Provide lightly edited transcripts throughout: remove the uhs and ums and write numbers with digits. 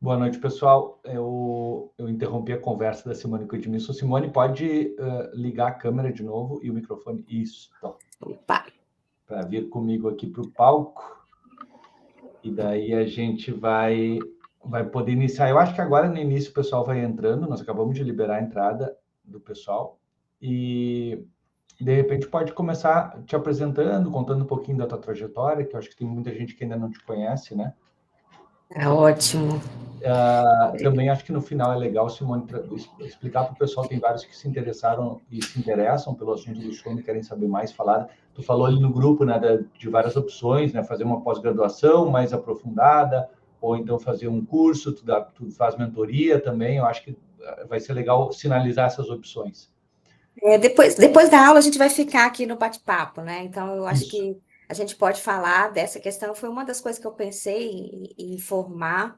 Boa noite, pessoal. Eu interrompi a conversa da Simone com o Edmilson. Simone, pode ligar a câmera de novo e o microfone? Isso, Opa! Para vir comigo aqui para o palco. E daí a gente vai poder iniciar. Eu acho que agora no início o pessoal vai entrando. Nós acabamos de liberar a entrada do pessoal. E de repente pode começar te apresentando, contando um pouquinho da tua trajetória, que eu acho que tem muita gente que ainda não te conhece, né? É ótimo. Também acho que no final é legal, Simone, explicar para o pessoal, tem vários que se interessaram e se interessam pelo assunto do sono, querem saber mais, falar. Tu falou ali no grupo, né, de várias opções, né, fazer uma pós-graduação mais aprofundada, ou então fazer um curso, tu faz mentoria também, eu acho que vai ser legal sinalizar essas opções. Depois da aula, a gente vai ficar aqui no bate-papo, né? Então, eu acho Isso. que a gente pode falar dessa questão. Foi uma das coisas que eu pensei em informar,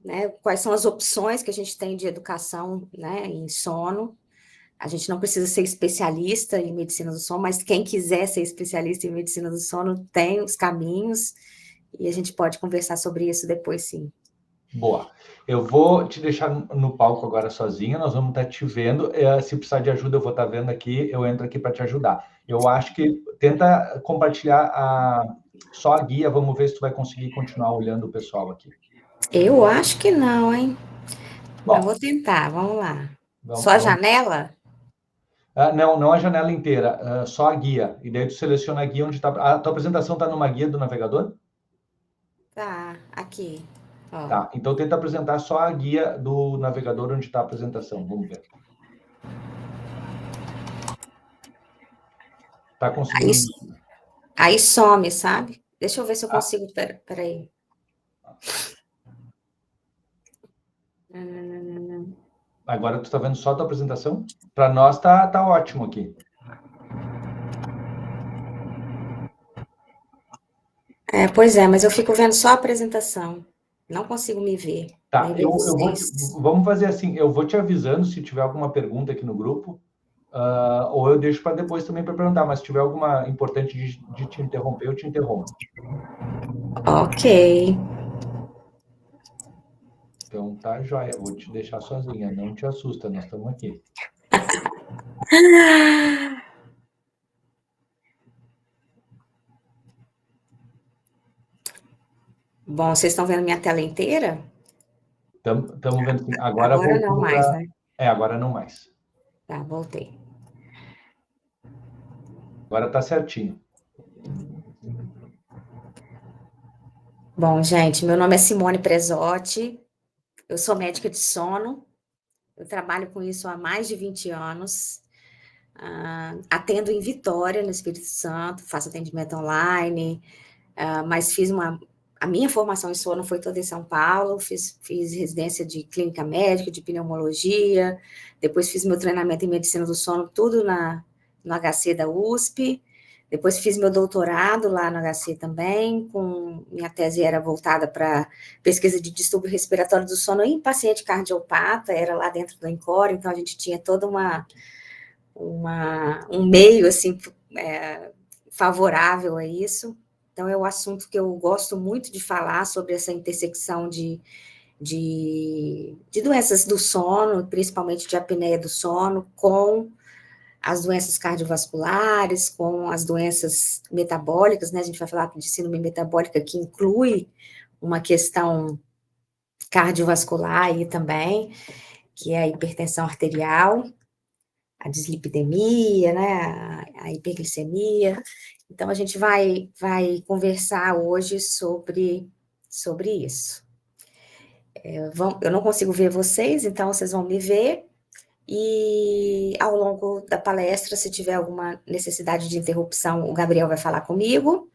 né? Quais são as opções que a gente tem de educação, né, em sono. A gente não precisa ser especialista em medicina do sono, mas quem quiser ser especialista em medicina do sono tem os caminhos, e a gente pode conversar sobre isso depois, sim. Boa. Eu vou te deixar no palco agora sozinha, nós vamos estar te vendo. Se precisar de ajuda, eu vou estar vendo aqui, eu entro aqui para te ajudar. Eu acho que tenta compartilhar só a guia, vamos ver se tu vai conseguir continuar olhando o pessoal aqui. Eu acho que não, hein? Eu Bom, vou tentar, vamos lá. Só vamos, a vamos. janela? Não a janela inteira, só a guia. E daí tu seleciona a guia onde está. A tua apresentação está numa guia do navegador? Tá, aqui. Ó. Tá, então tenta apresentar só a guia do navegador onde está a apresentação. Vamos ver. Tá Aí, conseguindo? aí some, sabe? Deixa eu ver se eu Ah, consigo. Peraí. agora tu está vendo só a tua apresentação? Para nós tá ótimo aqui. Pois é, mas eu fico vendo só a apresentação. Não consigo me ver. Tá, Nem ver vocês. vamos fazer assim, eu vou te avisando se tiver alguma pergunta aqui no grupo, ou eu deixo para depois também para perguntar, mas se tiver alguma importante de te interromper, eu te interrompo. Ok. Então tá joia, vou te deixar sozinha, não te assusta, nós estamos aqui. Bom, vocês estão vendo minha tela inteira? Estamos vendo assim, agora Agora não voltou mais, para. né? Agora não mais. Tá, voltei. Agora tá certinho. Bom, gente, meu nome é Simone Presotti. Eu sou médica de sono. Eu trabalho com isso há mais de 20 anos. Atendo em Vitória, no Espírito Santo, faço atendimento online, mas a minha formação em sono foi toda em São Paulo, fiz residência de clínica médica, de pneumologia, depois fiz meu treinamento em medicina do sono, tudo no HC da USP, depois fiz meu doutorado lá no HC também, minha tese era voltada para pesquisa de distúrbio respiratório do sono em paciente cardiopata, era lá dentro do INCOR, então a gente tinha toda um meio assim favorável a isso. Então, é um assunto que eu gosto muito de falar sobre essa intersecção de doenças do sono, principalmente de apneia do sono, com as doenças cardiovasculares, com as doenças metabólicas, né? A gente vai falar de síndrome metabólica, que inclui uma questão cardiovascular aí também, que é a hipertensão arterial, a dislipidemia, né, a hiperglicemia. Então, a gente vai conversar hoje sobre isso. Eu não consigo ver vocês, então vocês vão me ver, e ao longo da palestra, se tiver alguma necessidade de interrupção, o Gabriel vai falar comigo,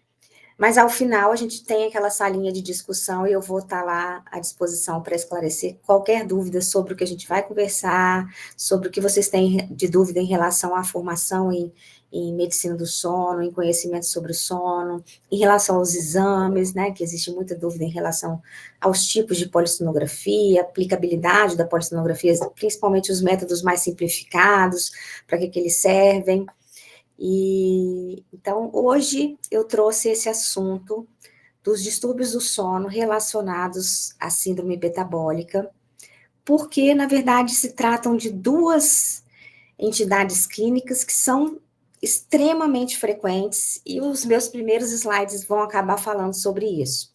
mas ao final a gente tem aquela salinha de discussão e eu vou estar lá à disposição para esclarecer qualquer dúvida sobre o que a gente vai conversar, sobre o que vocês têm de dúvida em relação à formação em medicina do sono, em conhecimento sobre o sono, em relação aos exames, né, que existe muita dúvida em relação aos tipos de polissonografia, aplicabilidade da polissonografia, principalmente os métodos mais simplificados, para que eles servem. E então hoje eu trouxe esse assunto dos distúrbios do sono relacionados à síndrome metabólica, porque, na verdade, se tratam de duas entidades clínicas que são extremamente frequentes, e os meus primeiros slides vão acabar falando sobre isso,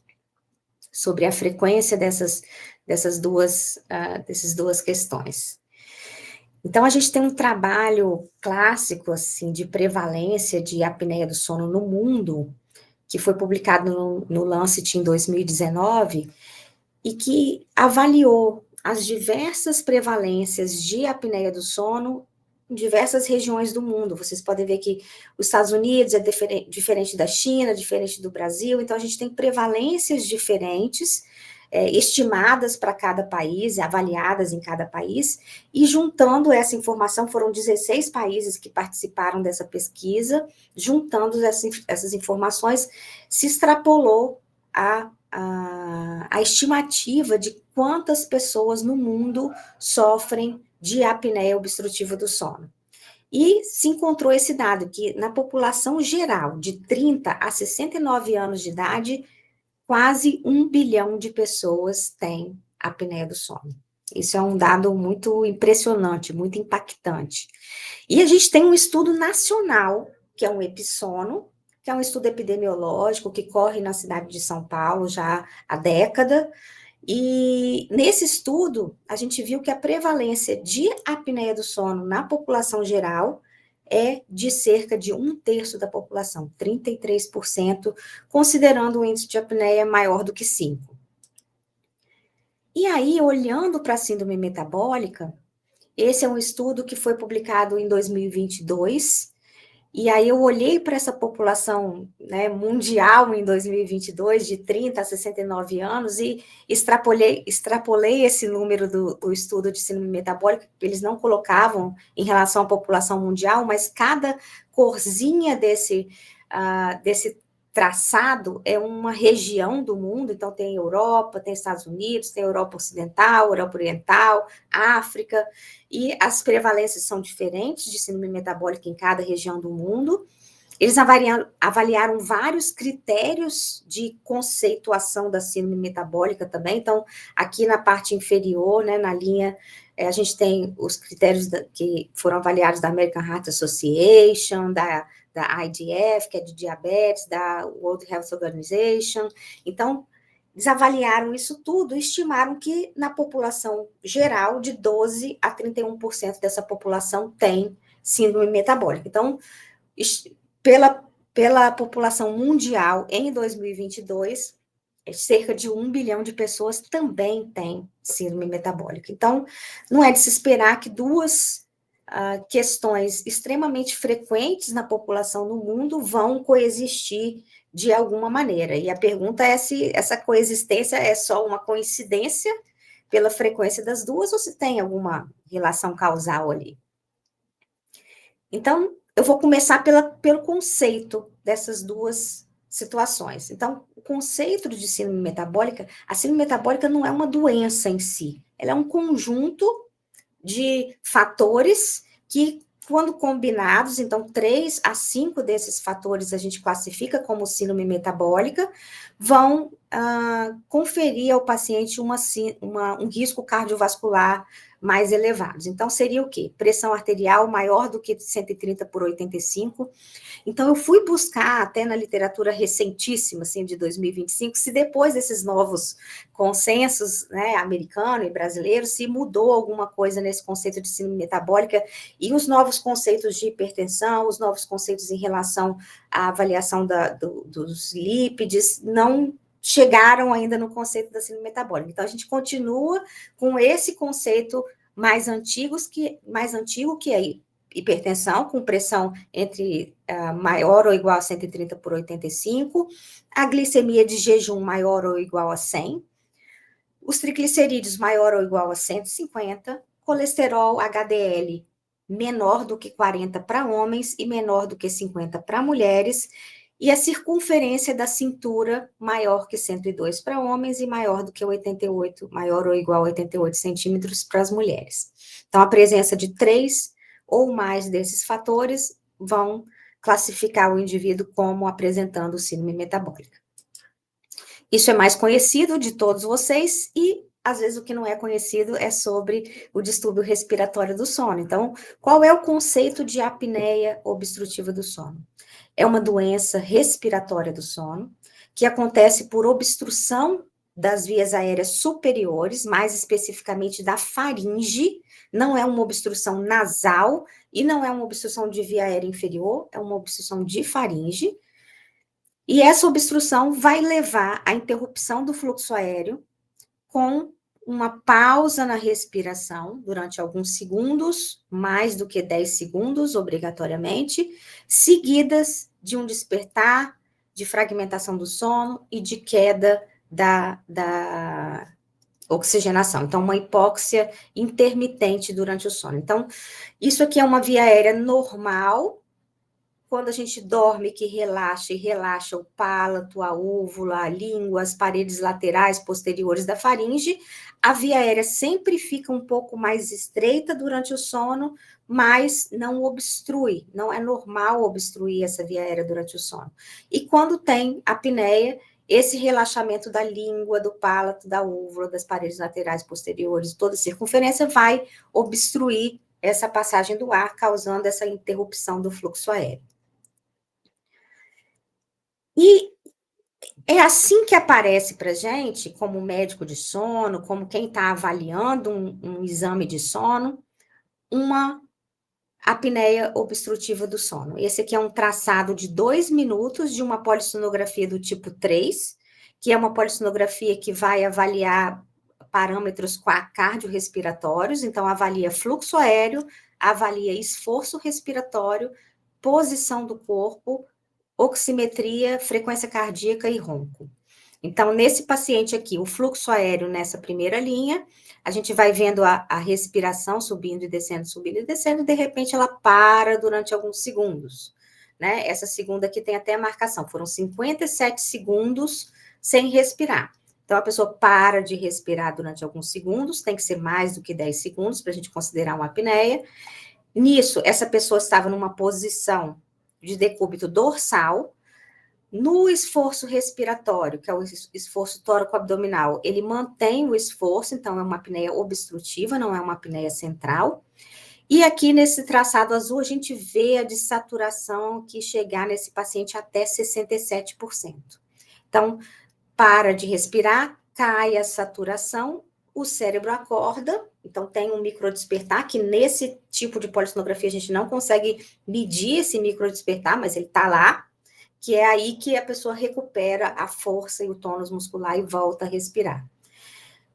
sobre a frequência dessas duas questões. Então, a gente tem um trabalho clássico, assim, de prevalência de apneia do sono no mundo, que foi publicado no Lancet em 2019, e que avaliou as diversas prevalências de apneia do sono em diversas regiões do mundo. Vocês podem ver que os Estados Unidos é diferente da China, diferente do Brasil, então a gente tem prevalências diferentes, estimadas para cada país, avaliadas em cada país, e juntando essa informação, foram 16 países que participaram dessa pesquisa, juntando essas informações, se extrapolou a estimativa de quantas pessoas no mundo sofrem de apneia obstrutiva do sono. E se encontrou esse dado, que na população geral, de 30 a 69 anos de idade, quase 1 bilhão de pessoas têm apneia do sono. Isso é um dado muito impressionante, muito impactante. E a gente tem um estudo nacional, que é um Epissono, que é um estudo epidemiológico que corre na cidade de São Paulo já há década, e nesse estudo a gente viu que a prevalência de apneia do sono na população geral é de cerca de 1/3 da população, 33%, considerando o índice de apneia maior do que 5. E aí, olhando para a síndrome metabólica, esse é um estudo que foi publicado em 2022, e aí eu olhei para essa população, né, mundial em 2022, de 30 a 69 anos, e extrapolei esse número do estudo de síndrome metabólica, que eles não colocavam em relação à população mundial, mas cada corzinha desse traçado é uma região do mundo, então tem Europa, tem Estados Unidos, tem Europa Ocidental, Europa Oriental, África, e as prevalências são diferentes de síndrome metabólica em cada região do mundo. Eles avaliaram vários critérios de conceituação da síndrome metabólica também, então, aqui na parte inferior, né, na linha, a gente tem os critérios que foram avaliados da American Heart Association, da IDF, que é de diabetes, da World Health Organization. Então, eles avaliaram isso tudo e estimaram que na população geral, de 12 a 31% dessa população tem síndrome metabólica. Então, pela população mundial, em 2022, cerca de 1 bilhão de pessoas também têm síndrome metabólica. Então, não é de se esperar que duas questões extremamente frequentes na população no mundo vão coexistir de alguma maneira. E a pergunta é se essa coexistência é só uma coincidência pela frequência das duas ou se tem alguma relação causal ali. Então, eu vou começar pelo conceito dessas duas situações. Então, o conceito de síndrome metabólica, a síndrome metabólica não é uma doença em si, ela é um conjunto de fatores que, quando combinados, então 3 a 5 desses fatores a gente classifica como síndrome metabólica, vão conferir ao paciente um risco cardiovascular mais elevado. Então, seria o quê? Pressão arterial maior do que 130/85. Então, eu fui buscar até na literatura recentíssima, assim, de 2025, se depois desses novos consensos, né, americano e brasileiro, se mudou alguma coisa nesse conceito de síndrome metabólica e os novos conceitos de hipertensão, os novos conceitos em relação à avaliação dos lípides, não chegaram ainda no conceito da síndrome metabólica. Então, a gente continua com esse conceito mais antigo, que é hipertensão, com pressão entre maior ou igual a 130/85, a glicemia de jejum maior ou igual a 100, os triglicerídeos maior ou igual a 150, colesterol HDL menor do que 40 para homens e menor do que 50 para mulheres, e a circunferência da cintura maior que 102 para homens e maior do que 88, maior ou igual a 88 centímetros para as mulheres. Então, a presença de 3 ou mais desses fatores vão classificar o indivíduo como apresentando síndrome metabólica. Isso é mais conhecido de todos vocês e, às vezes, o que não é conhecido é sobre o distúrbio respiratório do sono. Então, qual é o conceito de apneia obstrutiva do sono? É uma doença respiratória do sono que acontece por obstrução das vias aéreas superiores, mais especificamente da faringe, não é uma obstrução nasal e não é uma obstrução de via aérea inferior, é uma obstrução de faringe. E essa obstrução vai levar à interrupção do fluxo aéreo com uma pausa na respiração durante alguns segundos, mais do que 10 segundos, obrigatoriamente, seguidas de um despertar, de fragmentação do sono e de queda da oxigenação. Então, uma hipóxia intermitente durante o sono. Então, isso aqui é uma via aérea normal, quando a gente dorme, que relaxa, e relaxa o palato, a úvula, a língua, as paredes laterais posteriores da faringe, a via aérea sempre fica um pouco mais estreita durante o sono, mas não obstrui, não é normal obstruir essa via aérea durante o sono. E quando tem apneia, esse relaxamento da língua, do palato, da úvula, das paredes laterais posteriores, toda a circunferência vai obstruir essa passagem do ar, causando essa interrupção do fluxo aéreo. E é assim que aparece para a gente, como médico de sono, como quem está avaliando um exame de sono, uma apneia obstrutiva do sono. Esse aqui é um traçado de 2 minutos de uma polissonografia do tipo 3, que é uma polissonografia que vai avaliar parâmetros cardiorrespiratórios, então avalia fluxo aéreo, avalia esforço respiratório, posição do corpo, oximetria, frequência cardíaca e ronco. Então, nesse paciente aqui, o fluxo aéreo nessa primeira linha, a gente vai vendo a respiração subindo e descendo, de repente ela para durante alguns segundos, né? Essa segunda aqui tem até a marcação, foram 57 segundos sem respirar. Então, a pessoa para de respirar durante alguns segundos, tem que ser mais do que 10 segundos para a gente considerar uma apneia. Nisso, essa pessoa estava numa posição de decúbito dorsal. No esforço respiratório, que é o esforço tóraco-abdominal, ele mantém o esforço, então é uma apneia obstrutiva, não é uma apneia central. E aqui nesse traçado azul, a gente vê a dessaturação que chegar nesse paciente até 67%. Então, para de respirar, cai a saturação, o cérebro acorda, então tem um microdespertar, que nesse tipo de polissonografia a gente não consegue medir esse microdespertar, mas ele está lá, que é aí que a pessoa recupera a força e o tônus muscular e volta a respirar.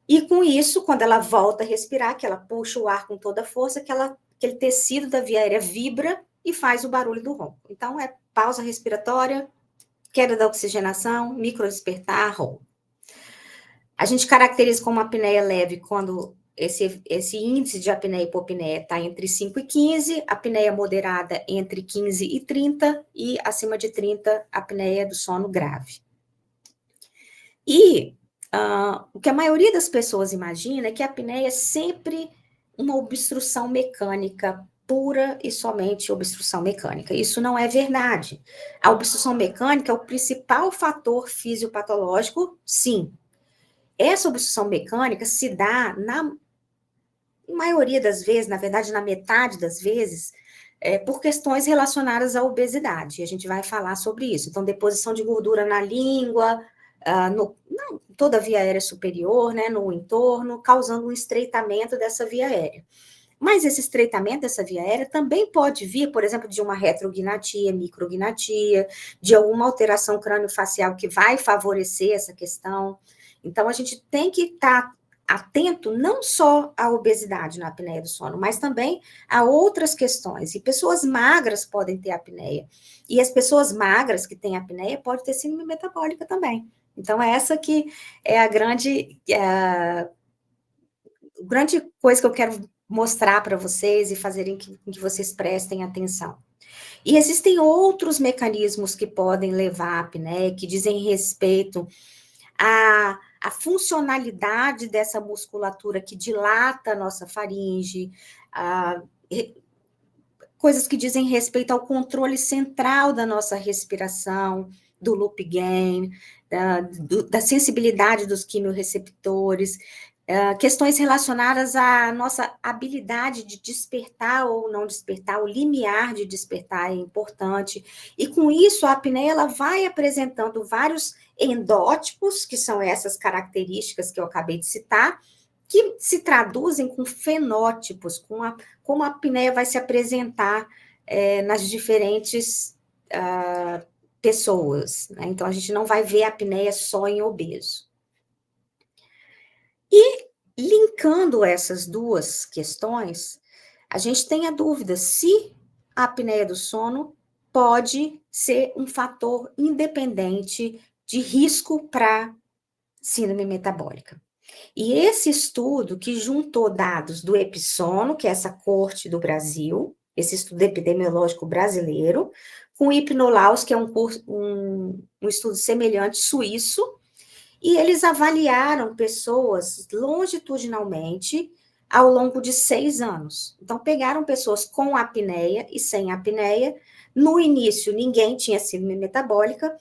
E com isso, quando ela volta a respirar, que ela puxa o ar com toda a força, aquele tecido da via aérea vibra e faz o barulho do ronco. Então, é pausa respiratória, queda da oxigenação, microdespertar, ronco. A gente caracteriza como apneia leve quando esse índice de apneia e hipopneia está entre 5 e 15, apneia moderada entre 15 e 30, e acima de 30, apneia do sono grave. E o que a maioria das pessoas imagina é que a apneia é sempre uma obstrução mecânica, pura e somente obstrução mecânica. Isso não é verdade. A obstrução mecânica é o principal fator fisiopatológico, sim. Essa obstrução mecânica se dá, na maioria das vezes, na verdade, na metade das vezes, por questões relacionadas à obesidade. A gente vai falar sobre isso. Então, deposição de gordura na língua, toda a via aérea superior, né, no entorno, causando um estreitamento dessa via aérea. Mas esse estreitamento dessa via aérea também pode vir, por exemplo, de uma retrognatia, micrognatia, de alguma alteração crâniofacial que vai favorecer essa questão. Então, a gente tem que estar atento não só à obesidade na apneia do sono, mas também a outras questões. E pessoas magras podem ter apneia. E as pessoas magras que têm apneia podem ter síndrome metabólica também. Então, essa que é a grande coisa que eu quero mostrar para vocês e fazerem que vocês prestem atenção. E existem outros mecanismos que podem levar à apneia, que dizem respeito à funcionalidade dessa musculatura que dilata a nossa faringe, coisas que dizem respeito ao controle central da nossa respiração, do loop gain, da sensibilidade dos quimiorreceptores, questões relacionadas à nossa habilidade de despertar ou não despertar, o limiar de despertar é importante, e com isso a apneia ela vai apresentando vários endótipos, que são essas características que eu acabei de citar, que se traduzem com fenótipos, como a apneia vai se apresentar nas diferentes pessoas, né? Então, a gente não vai ver a apneia só em obeso. E, linkando essas duas questões, a gente tem a dúvida se a apneia do sono pode ser um fator independente de risco para síndrome metabólica. E esse estudo que juntou dados do Epsono, que é essa corte do Brasil, esse estudo epidemiológico brasileiro, com o Hipnolaus, que é um estudo semelhante suíço, e eles avaliaram pessoas longitudinalmente ao longo de 6 anos. Então, pegaram pessoas com apneia e sem apneia. No início, ninguém tinha síndrome metabólica,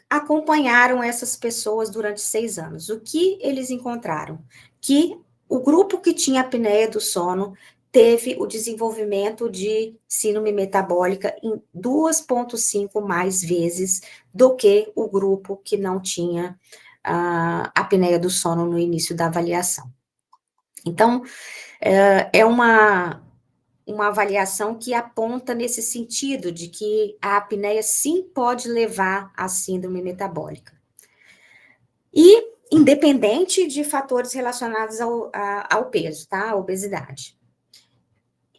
acompanharam essas pessoas durante 6 anos. O que eles encontraram? Que o grupo que tinha apneia do sono teve o desenvolvimento de síndrome metabólica em 2,5 mais vezes do que o grupo que não tinha apneia do sono no início da avaliação. Então, é uma avaliação que aponta nesse sentido, de que a apneia sim pode levar à síndrome metabólica. E independente de fatores relacionados ao peso, tá? A obesidade.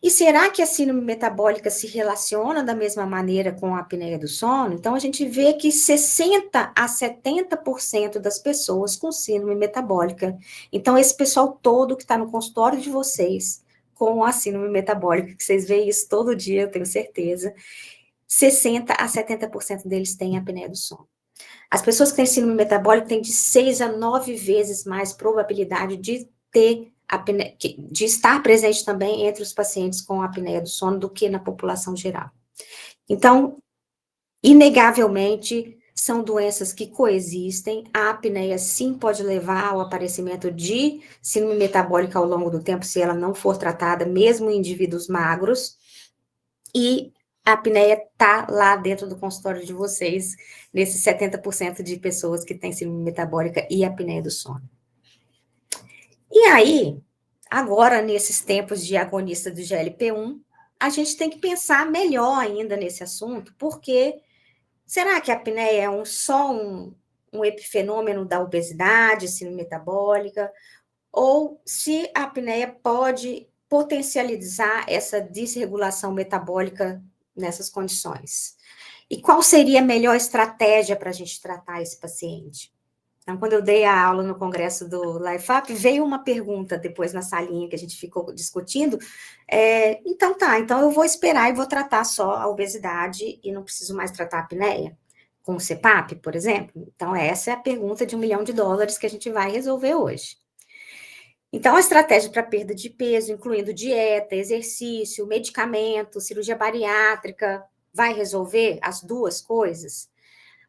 E será que a síndrome metabólica se relaciona da mesma maneira com a apneia do sono? Então, a gente vê que 60% a 70% das pessoas com síndrome metabólica. Então, esse pessoal todo que está no consultório de vocês, com a síndrome metabólica, que vocês veem isso todo dia, eu tenho certeza, 60% a 70% deles têm apneia do sono. As pessoas que têm síndrome metabólica têm de 6 a 9 vezes mais probabilidade de ter apneia, de estar presente também entre os pacientes com apneia do sono do que na população geral. Então, inegavelmente, são doenças que coexistem. A apneia, sim, pode levar ao aparecimento de síndrome metabólica ao longo do tempo, se ela não for tratada, mesmo em indivíduos magros. E a apneia está lá dentro do consultório de vocês, nesses 70% de pessoas que têm síndrome metabólica e apneia do sono. E aí, agora, nesses tempos de agonista do GLP-1, a gente tem que pensar melhor ainda nesse assunto, porque será que a apneia é só um epifenômeno da obesidade, síndrome metabólica, ou se a apneia pode potencializar essa desregulação metabólica nessas condições? E qual seria a melhor estratégia para a gente tratar esse paciente? Então, quando eu dei a aula no congresso do LifeUp, veio uma pergunta depois na salinha que a gente ficou discutindo. Então eu vou esperar e vou tratar só a obesidade e não preciso mais tratar a apneia? Com o CPAP, por exemplo? Então, essa é a pergunta de $1 milhão que a gente vai resolver hoje. Então, a estratégia para perda de peso, incluindo dieta, exercício, medicamento, cirurgia bariátrica, vai resolver as duas coisas?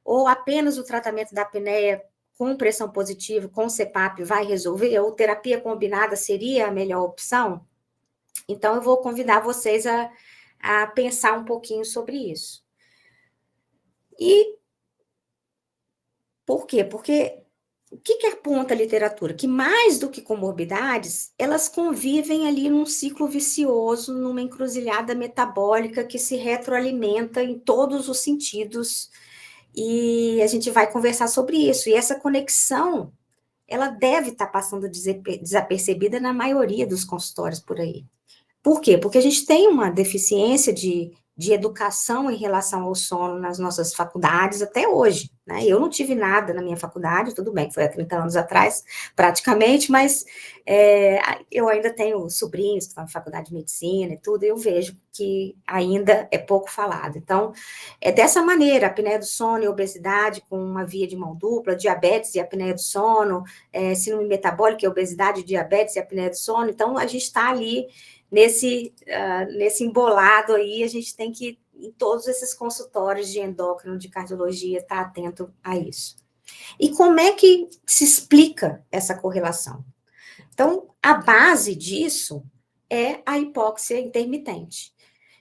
Ou apenas o tratamento da apneia com pressão positiva, com CPAP, vai resolver? Ou terapia combinada seria a melhor opção? Então, eu vou convidar vocês a pensar um pouquinho sobre isso. E por quê? Porque o que aponta a literatura? Que mais do que comorbidades, elas convivem ali num ciclo vicioso, numa encruzilhada metabólica que se retroalimenta em todos os sentidos, e a gente vai conversar sobre isso. E essa conexão, ela deve estar passando desapercebida na maioria dos consultórios por aí. Por quê? Porque a gente tem uma deficiência de educação em relação ao sono nas nossas faculdades até hoje, né? Eu não tive nada na minha faculdade, tudo bem, foi há 30 anos atrás, praticamente, mas eu ainda tenho sobrinhos que estão na faculdade de medicina e tudo, e eu vejo que ainda é pouco falado. Então, é dessa maneira, a apneia do sono e obesidade com uma via de mão dupla, diabetes e apneia do sono, síndrome metabólica e obesidade, diabetes e apneia do sono, então a gente está ali nesse embolado aí, a gente tem que em todos esses consultórios de endócrino, de cardiologia, está atento a isso. E como é que se explica essa correlação? Então, a base disso é a hipóxia intermitente.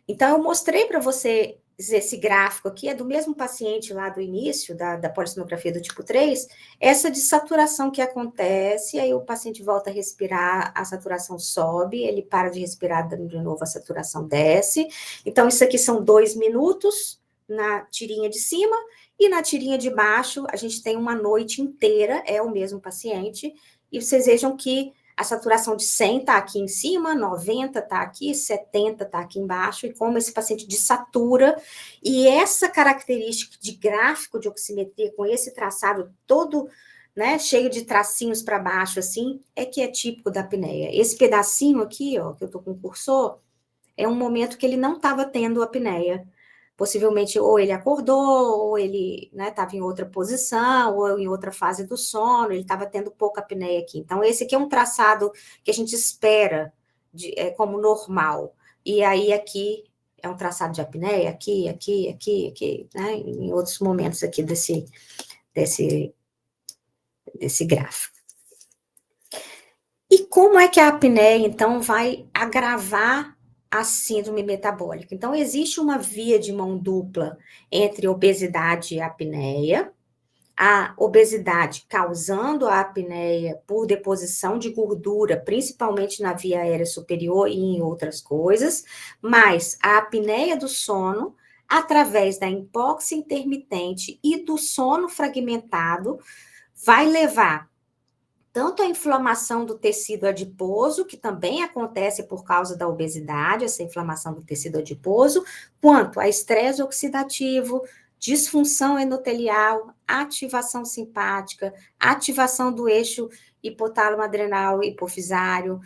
Então, eu mostrei para você esse gráfico aqui, é do mesmo paciente lá do início, da polissonografia do tipo 3, essa desaturação que acontece, aí o paciente volta a respirar, a saturação sobe, ele para de respirar, de novo a saturação desce. Então, isso aqui são 2 minutos na tirinha de cima, e na tirinha de baixo, a gente tem uma noite inteira, é o mesmo paciente, e vocês vejam que a saturação de 100 está aqui em cima, 90 está aqui, 70 está aqui embaixo, e como esse paciente desatura, e essa característica de gráfico de oximetria, com esse traçado todo, né, cheio de tracinhos para baixo, assim, é que é típico da apneia. Esse pedacinho aqui, ó, que eu estou com o cursor, é um momento que ele não estava tendo apneia. Possivelmente, ou ele acordou, ou ele estava em outra posição, ou em outra fase do sono, ele estava tendo pouca apneia aqui. Então, esse aqui é um traçado que a gente espera como normal. E aí, aqui é um traçado de apneia, aqui, né, em outros momentos aqui desse gráfico. E como é que a apneia, então, vai agravar a síndrome metabólica? Então, existe uma via de mão dupla entre obesidade e apneia. A obesidade causando a apneia por deposição de gordura, principalmente na via aérea superior e em outras coisas, mas a apneia do sono, através da hipóxia intermitente e do sono fragmentado, vai levar tanto a inflamação do tecido adiposo, que também acontece por causa da obesidade, essa inflamação do tecido adiposo, quanto a estresse oxidativo, disfunção endotelial, ativação simpática, ativação do eixo hipotálamo adrenal hipofisário,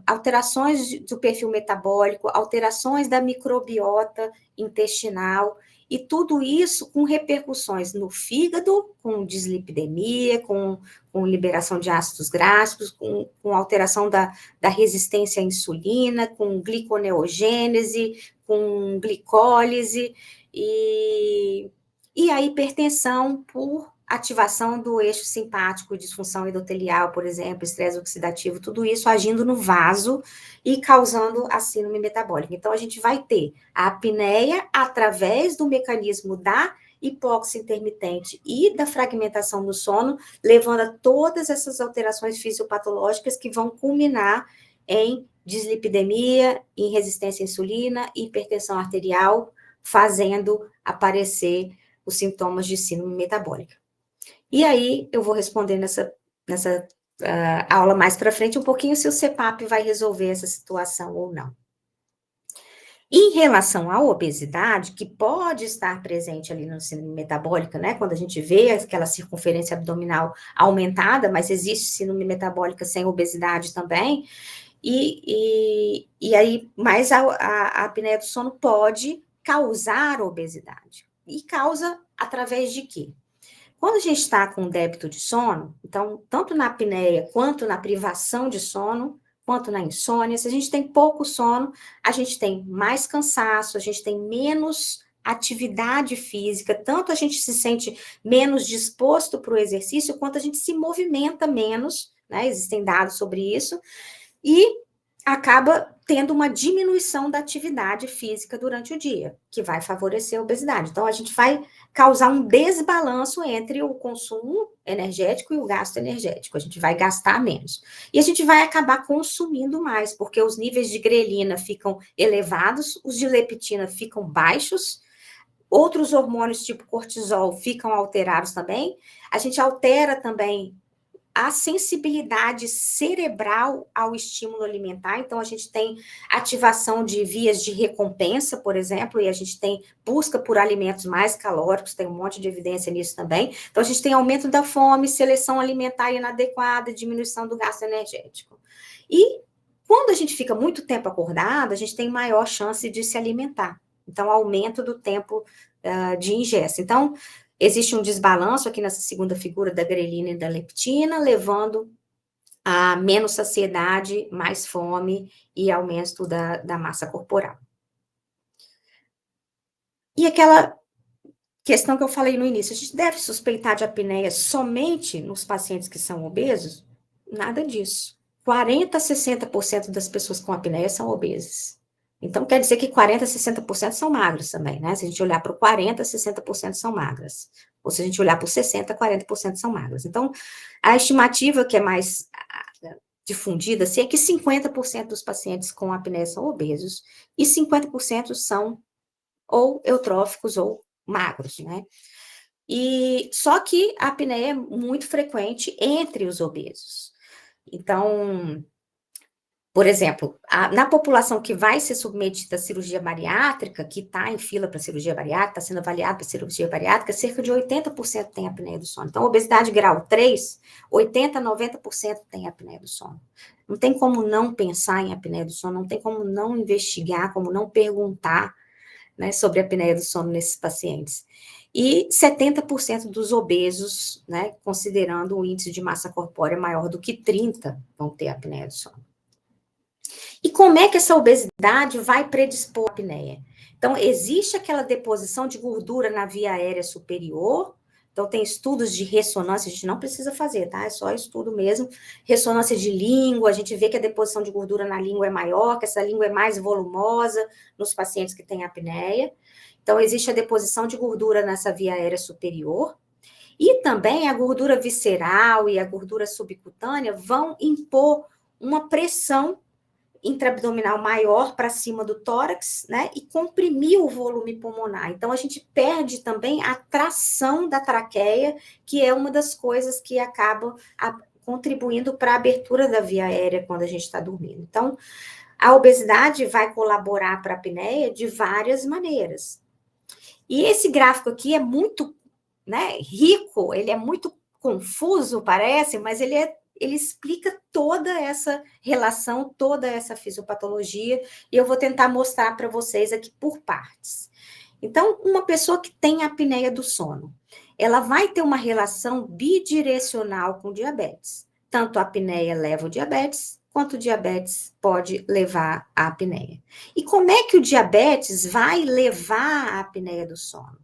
alterações do perfil metabólico, alterações da microbiota intestinal, e tudo isso com repercussões no fígado, com dislipidemia, com liberação de ácidos graxos, com alteração da resistência à insulina, com gliconeogênese, com glicólise, e a hipertensão por ativação do eixo simpático, disfunção endotelial, por exemplo, estresse oxidativo, tudo isso agindo no vaso e causando a síndrome metabólica. Então, a gente vai ter a apneia através do mecanismo da hipóxia intermitente e da fragmentação do sono, levando a todas essas alterações fisiopatológicas que vão culminar em dislipidemia, em resistência à insulina, hipertensão arterial, fazendo aparecer os sintomas de síndrome metabólica. E aí, eu vou responder nessa aula mais para frente um pouquinho se o CPAP vai resolver essa situação ou não. Em relação à obesidade, que pode estar presente ali no síndrome metabólica, né? Quando a gente vê aquela circunferência abdominal aumentada, mas existe síndrome metabólica sem obesidade também, e aí, mas a apneia do sono pode causar obesidade. E causa através de quê? Quando a gente está com débito de sono, então, tanto na apneia quanto na privação de sono, quanto na insônia, se a gente tem pouco sono, a gente tem mais cansaço, a gente tem menos atividade física, tanto a gente se sente menos disposto para o exercício, quanto a gente se movimenta menos, né? Existem dados sobre isso, e acaba tendo uma diminuição da atividade física durante o dia, que vai favorecer a obesidade. Então, a gente vai causar um desbalanço entre o consumo energético e o gasto energético. A gente vai gastar menos. E a gente vai acabar consumindo mais, porque os níveis de grelina ficam elevados, os de leptina ficam baixos, outros hormônios, tipo cortisol, ficam alterados também. A gente altera também a sensibilidade cerebral ao estímulo alimentar, então a gente tem ativação de vias de recompensa, por exemplo, e a gente tem busca por alimentos mais calóricos, tem um monte de evidência nisso também. Então a gente tem aumento da fome, seleção alimentar inadequada, diminuição do gasto energético. E quando a gente fica muito tempo acordado, a gente tem maior chance de se alimentar. Então, aumento do tempo de ingesta. Então, existe um desbalanço aqui nessa segunda figura da grelina e da leptina, levando a menos saciedade, mais fome e aumento da massa corporal. E aquela questão que eu falei no início, a gente deve suspeitar de apneia somente nos pacientes que são obesos? Nada disso. 40% a 60% das pessoas com apneia são obesas. Então, quer dizer que 40% a 60% são magras também, né? Se a gente olhar para o 40%, 60% são magras. Ou se a gente olhar para o 60%, 40% são magras. Então, a estimativa que é mais difundida assim, é que 50% dos pacientes com apneia são obesos e 50% são ou eutróficos ou magros, né? E só que a apneia é muito frequente entre os obesos. Então, por exemplo, na população que vai ser submetida à cirurgia bariátrica, que está em fila para cirurgia bariátrica, está sendo avaliada para cirurgia bariátrica, cerca de 80% tem apneia do sono. Então, obesidade grau 3, 80% a 90% tem apneia do sono. Não tem como não pensar em apneia do sono, não tem como não investigar, como não perguntar, né, sobre a apneia do sono nesses pacientes. E 70% dos obesos, né, considerando o índice de massa corpórea maior do que 30, vão ter apneia do sono. E como é que essa obesidade vai predispor à apneia? Então, existe aquela deposição de gordura na via aérea superior. Então, tem estudos de ressonância, a gente não precisa fazer, tá? É só estudo mesmo. Ressonância de língua, a gente vê que a deposição de gordura na língua é maior, que essa língua é mais volumosa nos pacientes que têm apneia. Então, existe a deposição de gordura nessa via aérea superior. E também a gordura visceral e a gordura subcutânea vão impor uma pressão intraabdominal maior para cima do tórax, né, e comprimir o volume pulmonar. Então, a gente perde também a tração da traqueia, que é uma das coisas que acaba contribuindo para a abertura da via aérea quando a gente está dormindo. Então, a obesidade vai colaborar para a apneia de várias maneiras. E esse gráfico aqui é muito, né, rico, ele é muito confuso, parece, mas ele explica toda essa relação, toda essa fisiopatologia, e eu vou tentar mostrar para vocês aqui por partes. Então, uma pessoa que tem apneia do sono, ela vai ter uma relação bidirecional com diabetes. Tanto a apneia leva o diabetes, quanto o diabetes pode levar à apneia. E como é que o diabetes vai levar à apneia do sono?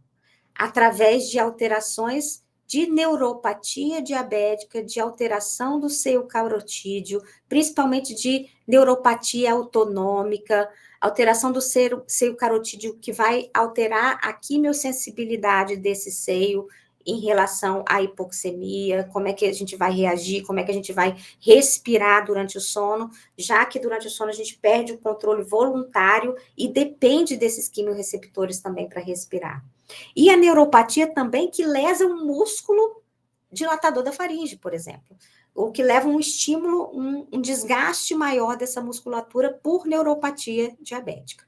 Através de alterações de neuropatia diabética, de alteração do seio carotídeo, principalmente de neuropatia autonômica, alteração do seio carotídeo que vai alterar a quimiosensibilidade desse seio em relação à hipoxemia, como é que a gente vai reagir, como é que a gente vai respirar durante o sono, já que durante o sono a gente perde o controle voluntário e depende desses quimiorreceptores também para respirar. E a neuropatia também que lesa um músculo dilatador da faringe, por exemplo, ou que leva um estímulo, um desgaste maior dessa musculatura por neuropatia diabética.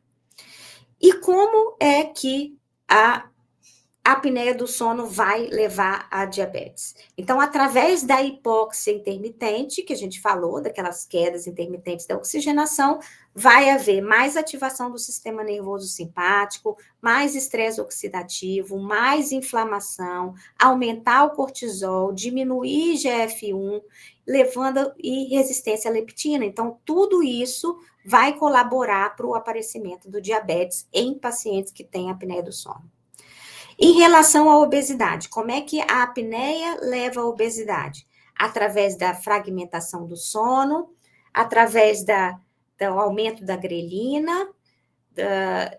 E como é que a apneia do sono vai levar a diabetes? Então, através da hipóxia intermitente, que a gente falou, daquelas quedas intermitentes da oxigenação, vai haver mais ativação do sistema nervoso simpático, mais estresse oxidativo, mais inflamação, aumentar o cortisol, diminuir IGF-1, levando e resistência à leptina. Então, tudo isso vai colaborar para o aparecimento do diabetes em pacientes que têm apneia do sono. Em relação à obesidade, como é que a apneia leva à obesidade? Através da fragmentação do sono, através do aumento da grelina,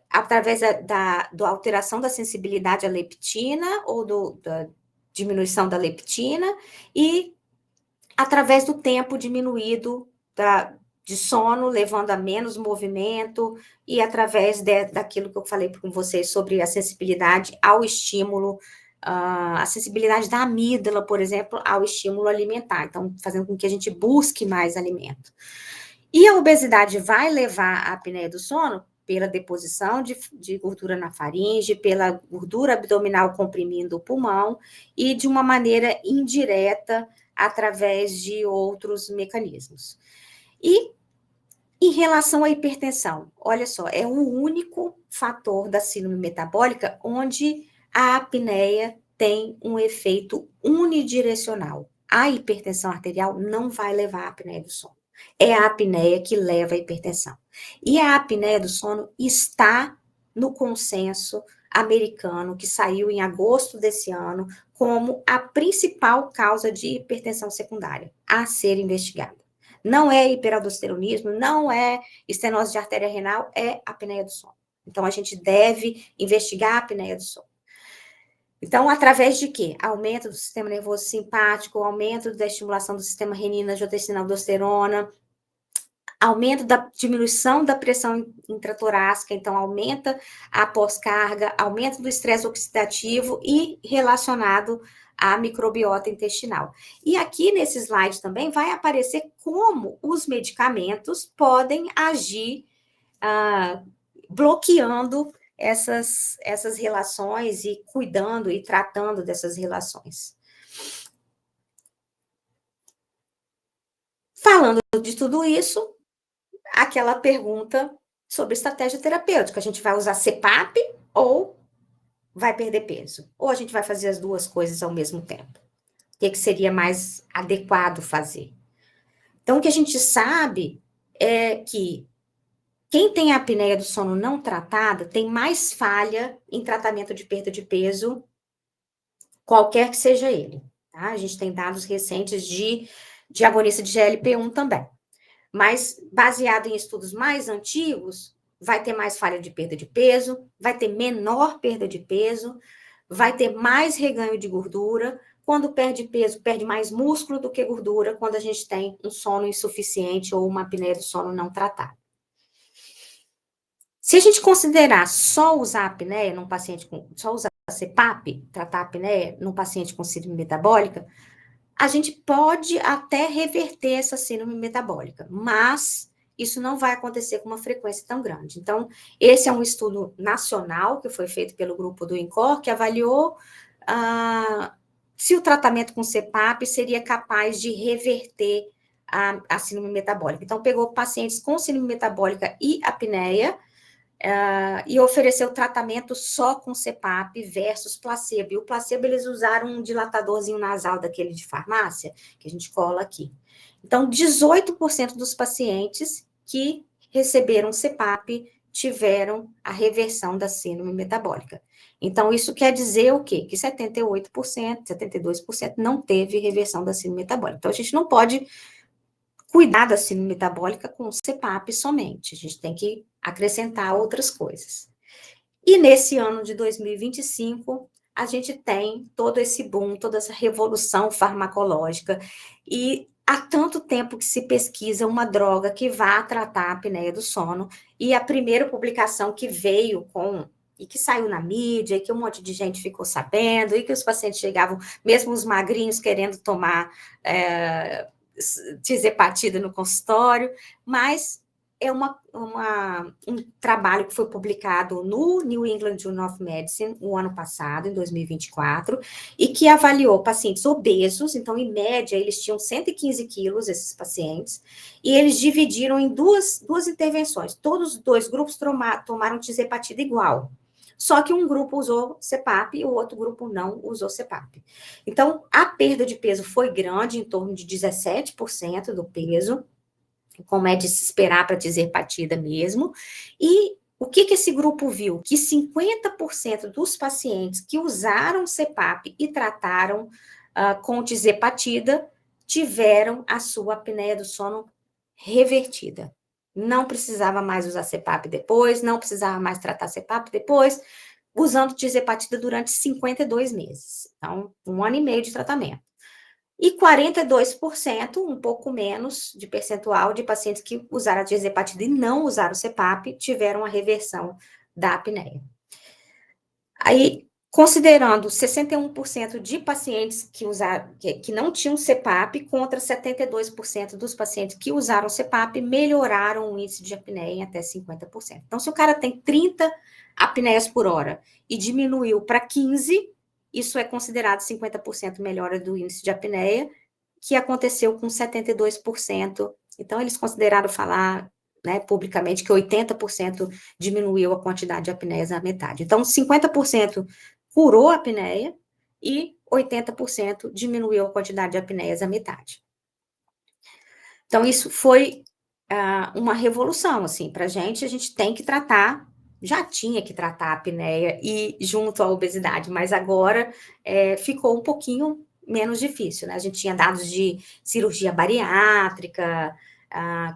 através da alteração da sensibilidade à leptina ou da diminuição da leptina e através do tempo diminuído de sono, levando a menos movimento, e através daquilo que eu falei com vocês sobre a sensibilidade ao estímulo, a sensibilidade da amígdala, por exemplo, ao estímulo alimentar, então fazendo com que a gente busque mais alimento. E a obesidade vai levar à apneia do sono pela deposição de gordura na faringe, pela gordura abdominal comprimindo o pulmão, e de uma maneira indireta, através de outros mecanismos. E em relação à hipertensão, olha só, é o único fator da síndrome metabólica onde a apneia tem um efeito unidirecional. A hipertensão arterial não vai levar à apneia do sono. É a apneia que leva à hipertensão. E a apneia do sono está no consenso americano, que saiu em agosto desse ano, como a principal causa de hipertensão secundária a ser investigada. Não é hiperaldosteronismo, não é estenose de artéria renal, é apneia do sono. Então, a gente deve investigar a apneia do sono. Então, através de quê? Aumento do sistema nervoso simpático, aumento da estimulação do sistema renina, angiotensina, aldosterona, aumento da diminuição da pressão intratorácica, então aumenta a pós-carga, aumento do estresse oxidativo e relacionado à microbiota intestinal. E aqui nesse slide também vai aparecer como os medicamentos podem agir bloqueando essas relações e cuidando e tratando dessas relações. Falando de tudo isso, aquela pergunta sobre estratégia terapêutica. A gente vai usar CPAP ou vai perder peso? Ou a gente vai fazer as duas coisas ao mesmo tempo? O que seria mais adequado fazer? Então, o que a gente sabe é que quem tem a apneia do sono não tratada tem mais falha em tratamento de perda de peso, qualquer que seja ele. Tá? A gente tem dados recentes de agonista de GLP-1 também. Mas, baseado em estudos mais antigos, vai ter mais falha de perda de peso, vai ter menor perda de peso, vai ter mais reganho de gordura. Quando perde peso, perde mais músculo do que gordura, quando a gente tem um sono insuficiente ou uma apneia do sono não tratada. Se a gente considerar só usar a apneia num paciente só usar a CPAP, tratar a apneia num paciente com síndrome metabólica, a gente pode até reverter essa síndrome metabólica, mas isso não vai acontecer com uma frequência tão grande. Então, esse é um estudo nacional que foi feito pelo grupo do INCOR, que avaliou se o tratamento com CPAP seria capaz de reverter a síndrome metabólica. Então, pegou pacientes com síndrome metabólica e apneia, e ofereceu tratamento só com CPAP versus placebo. E o placebo, eles usaram um dilatadorzinho nasal daquele de farmácia, que a gente cola aqui. Então, 18% dos pacientes que receberam CPAP tiveram a reversão da síndrome metabólica. Então, isso quer dizer o quê? Que 78%, 72% não teve reversão da síndrome metabólica. Então, a gente não pode cuidar da síndrome metabólica com CPAP somente. A gente tem que acrescentar outras coisas. E nesse ano de 2025, a gente tem todo esse boom, toda essa revolução farmacológica, e há tanto tempo que se pesquisa uma droga que vá tratar a apneia do sono, e a primeira publicação que veio e que saiu na mídia, e que um monte de gente ficou sabendo, e que os pacientes chegavam, mesmo os magrinhos, querendo tomar tirzepatida no consultório, mas é um trabalho que foi publicado no New England Journal of Medicine o ano passado, em 2024, e que avaliou pacientes obesos. Então, em média, eles tinham 115 quilos, esses pacientes, e eles dividiram em duas intervenções. Todos os dois grupos tomaram tirzepatida igual, só que um grupo usou CPAP e o outro grupo não usou CPAP. Então, a perda de peso foi grande, em torno de 17% do peso, como é de se esperar para tirzepatida mesmo. E o que esse grupo viu? Que 50% dos pacientes que usaram CPAP e trataram com tirzepatida tiveram a sua apneia do sono revertida. Não precisava mais usar CPAP depois, não precisava mais tratar CPAP depois, usando tirzepatida durante 52 meses. Então, 1 ano e meio de tratamento. E 42%, um pouco menos de percentual, de pacientes que usaram a tirzepatida e não usaram o CPAP, tiveram a reversão da apneia. Aí, considerando 61% de pacientes que não tinham CPAP, contra 72% dos pacientes que usaram CPAP, melhoraram o índice de apneia em até 50%. Então, se o cara tem 30 apneias por hora e diminuiu para 15, isso é considerado 50% melhora do índice de apneia, que aconteceu com 72%. Então, eles consideraram falar, né, publicamente, que 80% diminuiu a quantidade de apneias à metade. Então, 50% curou a apneia e 80% diminuiu a quantidade de apneias à metade. Então, isso foi uma revolução, assim, para a gente tem que tratar já tinha que tratar a apneia e junto à obesidade, mas agora ficou um pouquinho menos difícil, né? A gente tinha dados de cirurgia bariátrica,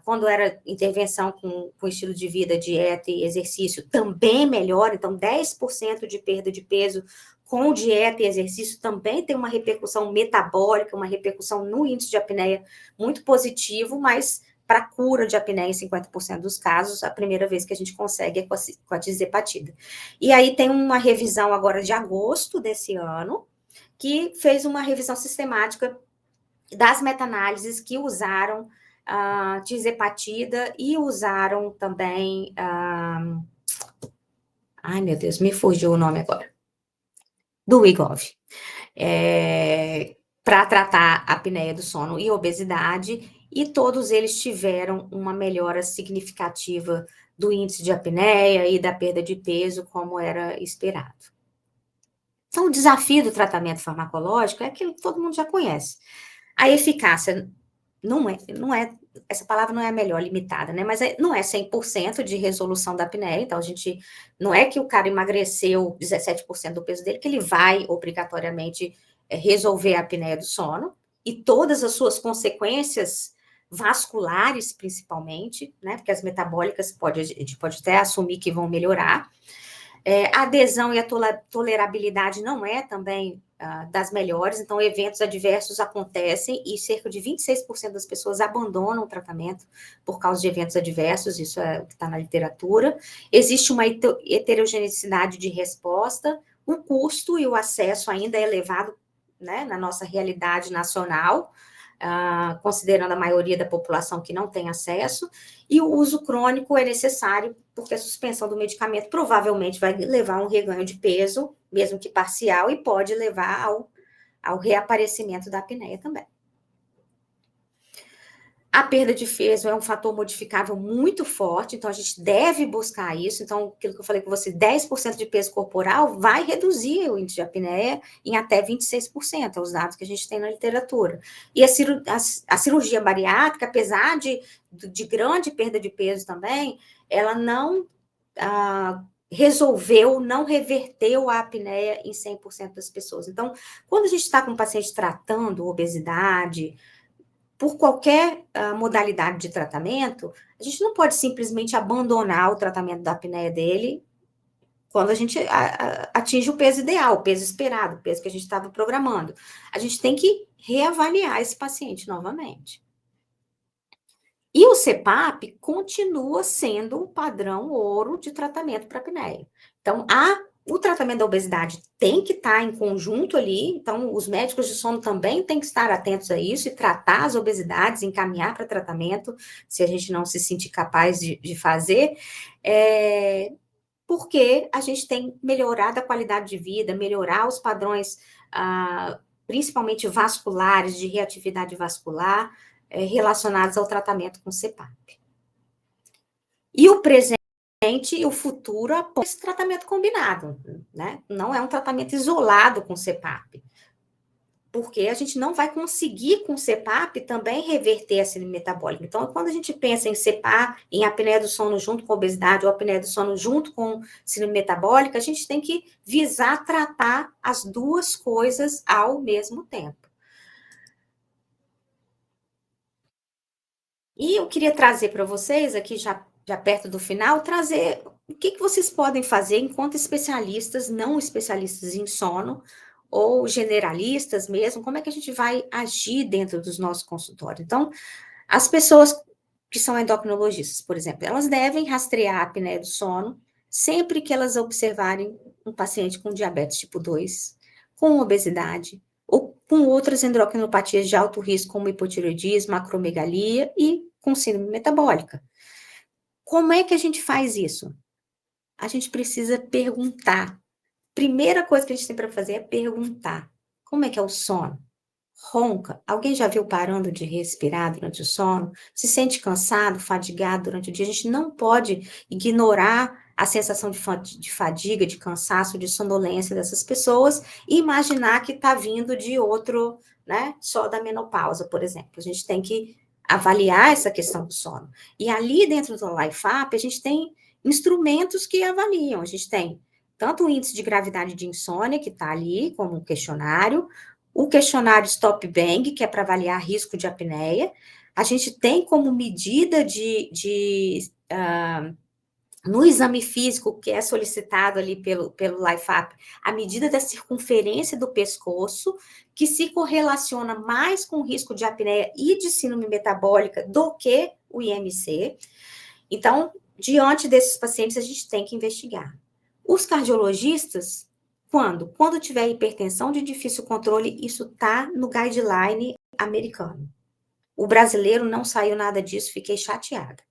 quando era intervenção com estilo de vida, dieta e exercício, também melhora, então 10% de perda de peso com dieta e exercício também tem uma repercussão metabólica, uma repercussão no índice de apneia muito positivo, mas para cura de apneia em 50% dos casos, a primeira vez que a gente consegue é com a tisepatida. E aí tem uma revisão agora de agosto desse ano, que fez uma revisão sistemática das meta-análises que usaram tisepatida e usaram também... ai, meu Deus, me fugiu o nome agora. Do Wegovy. Para tratar a apneia do sono e obesidade, e todos eles tiveram uma melhora significativa do índice de apneia e da perda de peso, como era esperado. Então, o desafio do tratamento farmacológico é aquilo que todo mundo já conhece. A eficácia não é, essa palavra não é a melhor, limitada, né? Mas não é 100% de resolução da apneia, então a gente, não é que o cara emagreceu 17% do peso dele, que ele vai obrigatoriamente resolver a apneia do sono, e todas as suas consequências vasculares, principalmente, né? Porque as metabólicas a gente pode até assumir que vão melhorar. A adesão e a tolerabilidade não é também das melhores, então eventos adversos acontecem e cerca de 26% das pessoas abandonam o tratamento por causa de eventos adversos, isso é o que está na literatura. Existe uma heterogeneidade de resposta, o custo e o acesso ainda é elevado, né, na nossa realidade nacional, considerando a maioria da população que não tem acesso, e o uso crônico é necessário, porque a suspensão do medicamento provavelmente vai levar a um reganho de peso, mesmo que parcial, e pode levar ao reaparecimento da apneia também. A perda de peso é um fator modificável muito forte, então a gente deve buscar isso. Então, aquilo que eu falei com você, 10% de peso corporal vai reduzir o índice de apneia em até 26%, é os dados que a gente tem na literatura. E a cirurgia bariátrica, apesar de grande perda de peso também, ela não resolveu, não reverteu a apneia em 100% das pessoas. Então, quando a gente está com um paciente tratando obesidade, por qualquer modalidade de tratamento, a gente não pode simplesmente abandonar o tratamento da apneia dele quando a gente atinge o peso ideal, o peso esperado, o peso que a gente estava programando. A gente tem que reavaliar esse paciente novamente. E o CPAP continua sendo o padrão ouro de tratamento para apneia. Então, o tratamento da obesidade tem que estar em conjunto ali, então os médicos de sono também têm que estar atentos a isso e tratar as obesidades, encaminhar para tratamento, se a gente não se sentir capaz de fazer, porque a gente tem melhorado a qualidade de vida, melhorar os padrões, principalmente vasculares, de reatividade vascular, relacionados ao tratamento com CPAP. E o presente e o futuro após esse tratamento combinado, né? Não é um tratamento isolado com CPAP, porque a gente não vai conseguir com CPAP também reverter a síndrome metabólica. Então, quando a gente pensa em CPAP, em apneia do sono junto com obesidade, ou apneia do sono junto com síndrome metabólica, a gente tem que visar tratar as duas coisas ao mesmo tempo. E eu queria trazer para vocês, aqui já perto do final, trazer o que vocês podem fazer enquanto especialistas, não especialistas em sono, ou generalistas mesmo, como é que a gente vai agir dentro dos nossos consultórios. Então, as pessoas que são endocrinologistas, por exemplo, elas devem rastrear a apneia do sono sempre que elas observarem um paciente com diabetes tipo 2, com obesidade, ou com outras endocrinopatias de alto risco, como hipotireoidismo, acromegalia e com síndrome metabólica. Como é que a gente faz isso? A gente precisa perguntar. Primeira coisa que a gente tem para fazer é perguntar. Como é que é o sono? Ronca? Alguém já viu parando de respirar durante o sono? Se sente cansado, fadigado durante o dia? A gente não pode ignorar a sensação de fadiga, de cansaço, de sonolência dessas pessoas e imaginar que está vindo de outro, né? Só da menopausa, por exemplo. A gente tem que avaliar essa questão do sono. E ali dentro do LifeUp, a gente tem instrumentos que avaliam. A gente tem tanto o índice de gravidade de insônia, que está ali como um questionário, o questionário Stop Bang, que é para avaliar risco de apneia. A gente tem como medida no exame físico, que é solicitado ali pelo LifeApp, a medida da circunferência do pescoço, que se correlaciona mais com o risco de apneia e de síndrome metabólica do que o IMC. Então, diante desses pacientes, a gente tem que investigar. Os cardiologistas, quando? Quando tiver hipertensão de difícil controle, isso está no guideline americano. O brasileiro não saiu nada disso, fiquei chateada.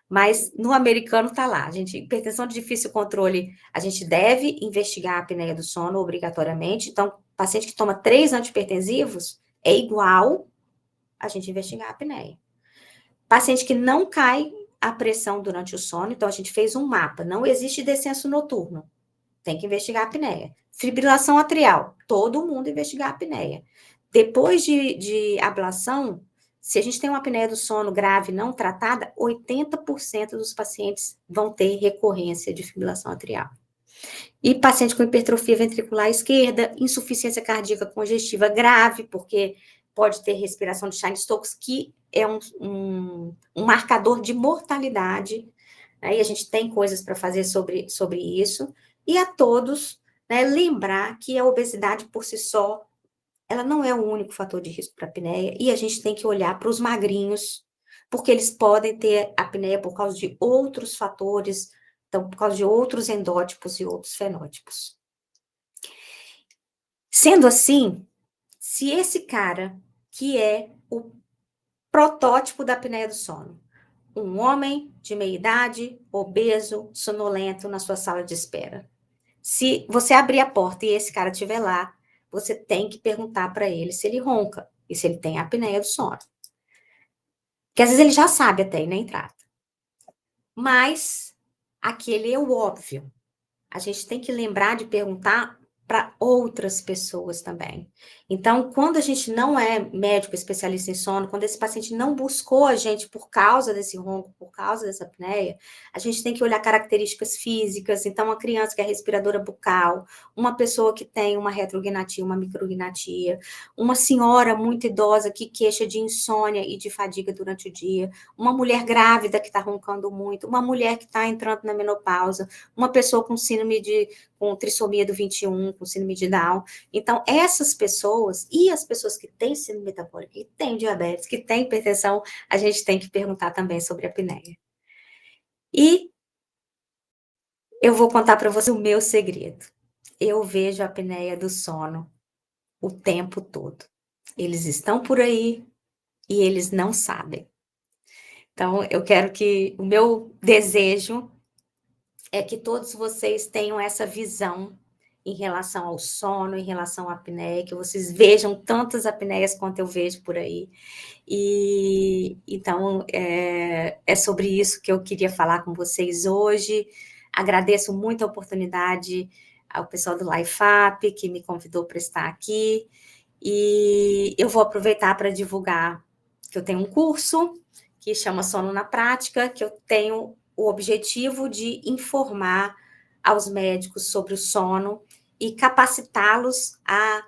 Mas no americano está lá. A gente, hipertensão de difícil controle, a gente deve investigar a apneia do sono obrigatoriamente. Então, paciente que toma 3 antihipertensivos, é igual a gente investigar a apneia. Paciente que não cai a pressão durante o sono, então a gente fez um mapa. Não existe descenso noturno. Tem que investigar a apneia. Fibrilação atrial, todo mundo investigar a apneia. Depois de ablação, se a gente tem uma apneia do sono grave não tratada, 80% dos pacientes vão ter recorrência de fibrilação atrial. E paciente com hipertrofia ventricular esquerda, insuficiência cardíaca congestiva grave, porque pode ter respiração de Chine-Stokes, que é um marcador de mortalidade, né? E a gente tem coisas para fazer sobre isso. E a todos, né, lembrar que a obesidade por si só, ela não é o único fator de risco para apneia, e a gente tem que olhar para os magrinhos, porque eles podem ter apneia por causa de outros fatores, então, por causa de outros endótipos e outros fenótipos. Sendo assim, se esse cara, que é o protótipo da apneia do sono, um homem de meia idade, obeso, sonolento na sua sala de espera, se você abrir a porta e esse cara estiver lá, você tem que perguntar para ele se ele ronca e se ele tem apneia do sono. Porque às vezes ele já sabe até e nem trata. Mas aquele é o óbvio. A gente tem que lembrar de perguntar para outras pessoas também. Então, quando a gente não é médico especialista em sono, quando esse paciente não buscou a gente por causa desse ronco, por causa dessa apneia, a gente tem que olhar características físicas. Então, uma criança que é respiradora bucal, uma pessoa que tem uma retrognatia, uma micrognatia, uma senhora muito idosa que queixa de insônia e de fadiga durante o dia, uma mulher grávida que está roncando muito, uma mulher que está entrando na menopausa, uma pessoa com com trissomia do 21, com síndrome de Down. Então, essas pessoas, e as pessoas que têm síndrome metabólica, que têm diabetes, que têm hipertensão, a gente tem que perguntar também sobre a apneia. E eu vou contar para você o meu segredo. Eu vejo a apneia do sono o tempo todo. Eles estão por aí e eles não sabem. Então, eu quero que o meu desejo é que todos vocês tenham essa visão em relação ao sono, em relação à apneia, que vocês vejam tantas apneias quanto eu vejo por aí. E então é sobre isso que eu queria falar com vocês hoje. Agradeço muito a oportunidade ao pessoal do LifeApp, que me convidou para estar aqui. E eu vou aproveitar para divulgar que eu tenho um curso que chama Sono na Prática, que eu tenho o objetivo de informar aos médicos sobre o sono e capacitá-los a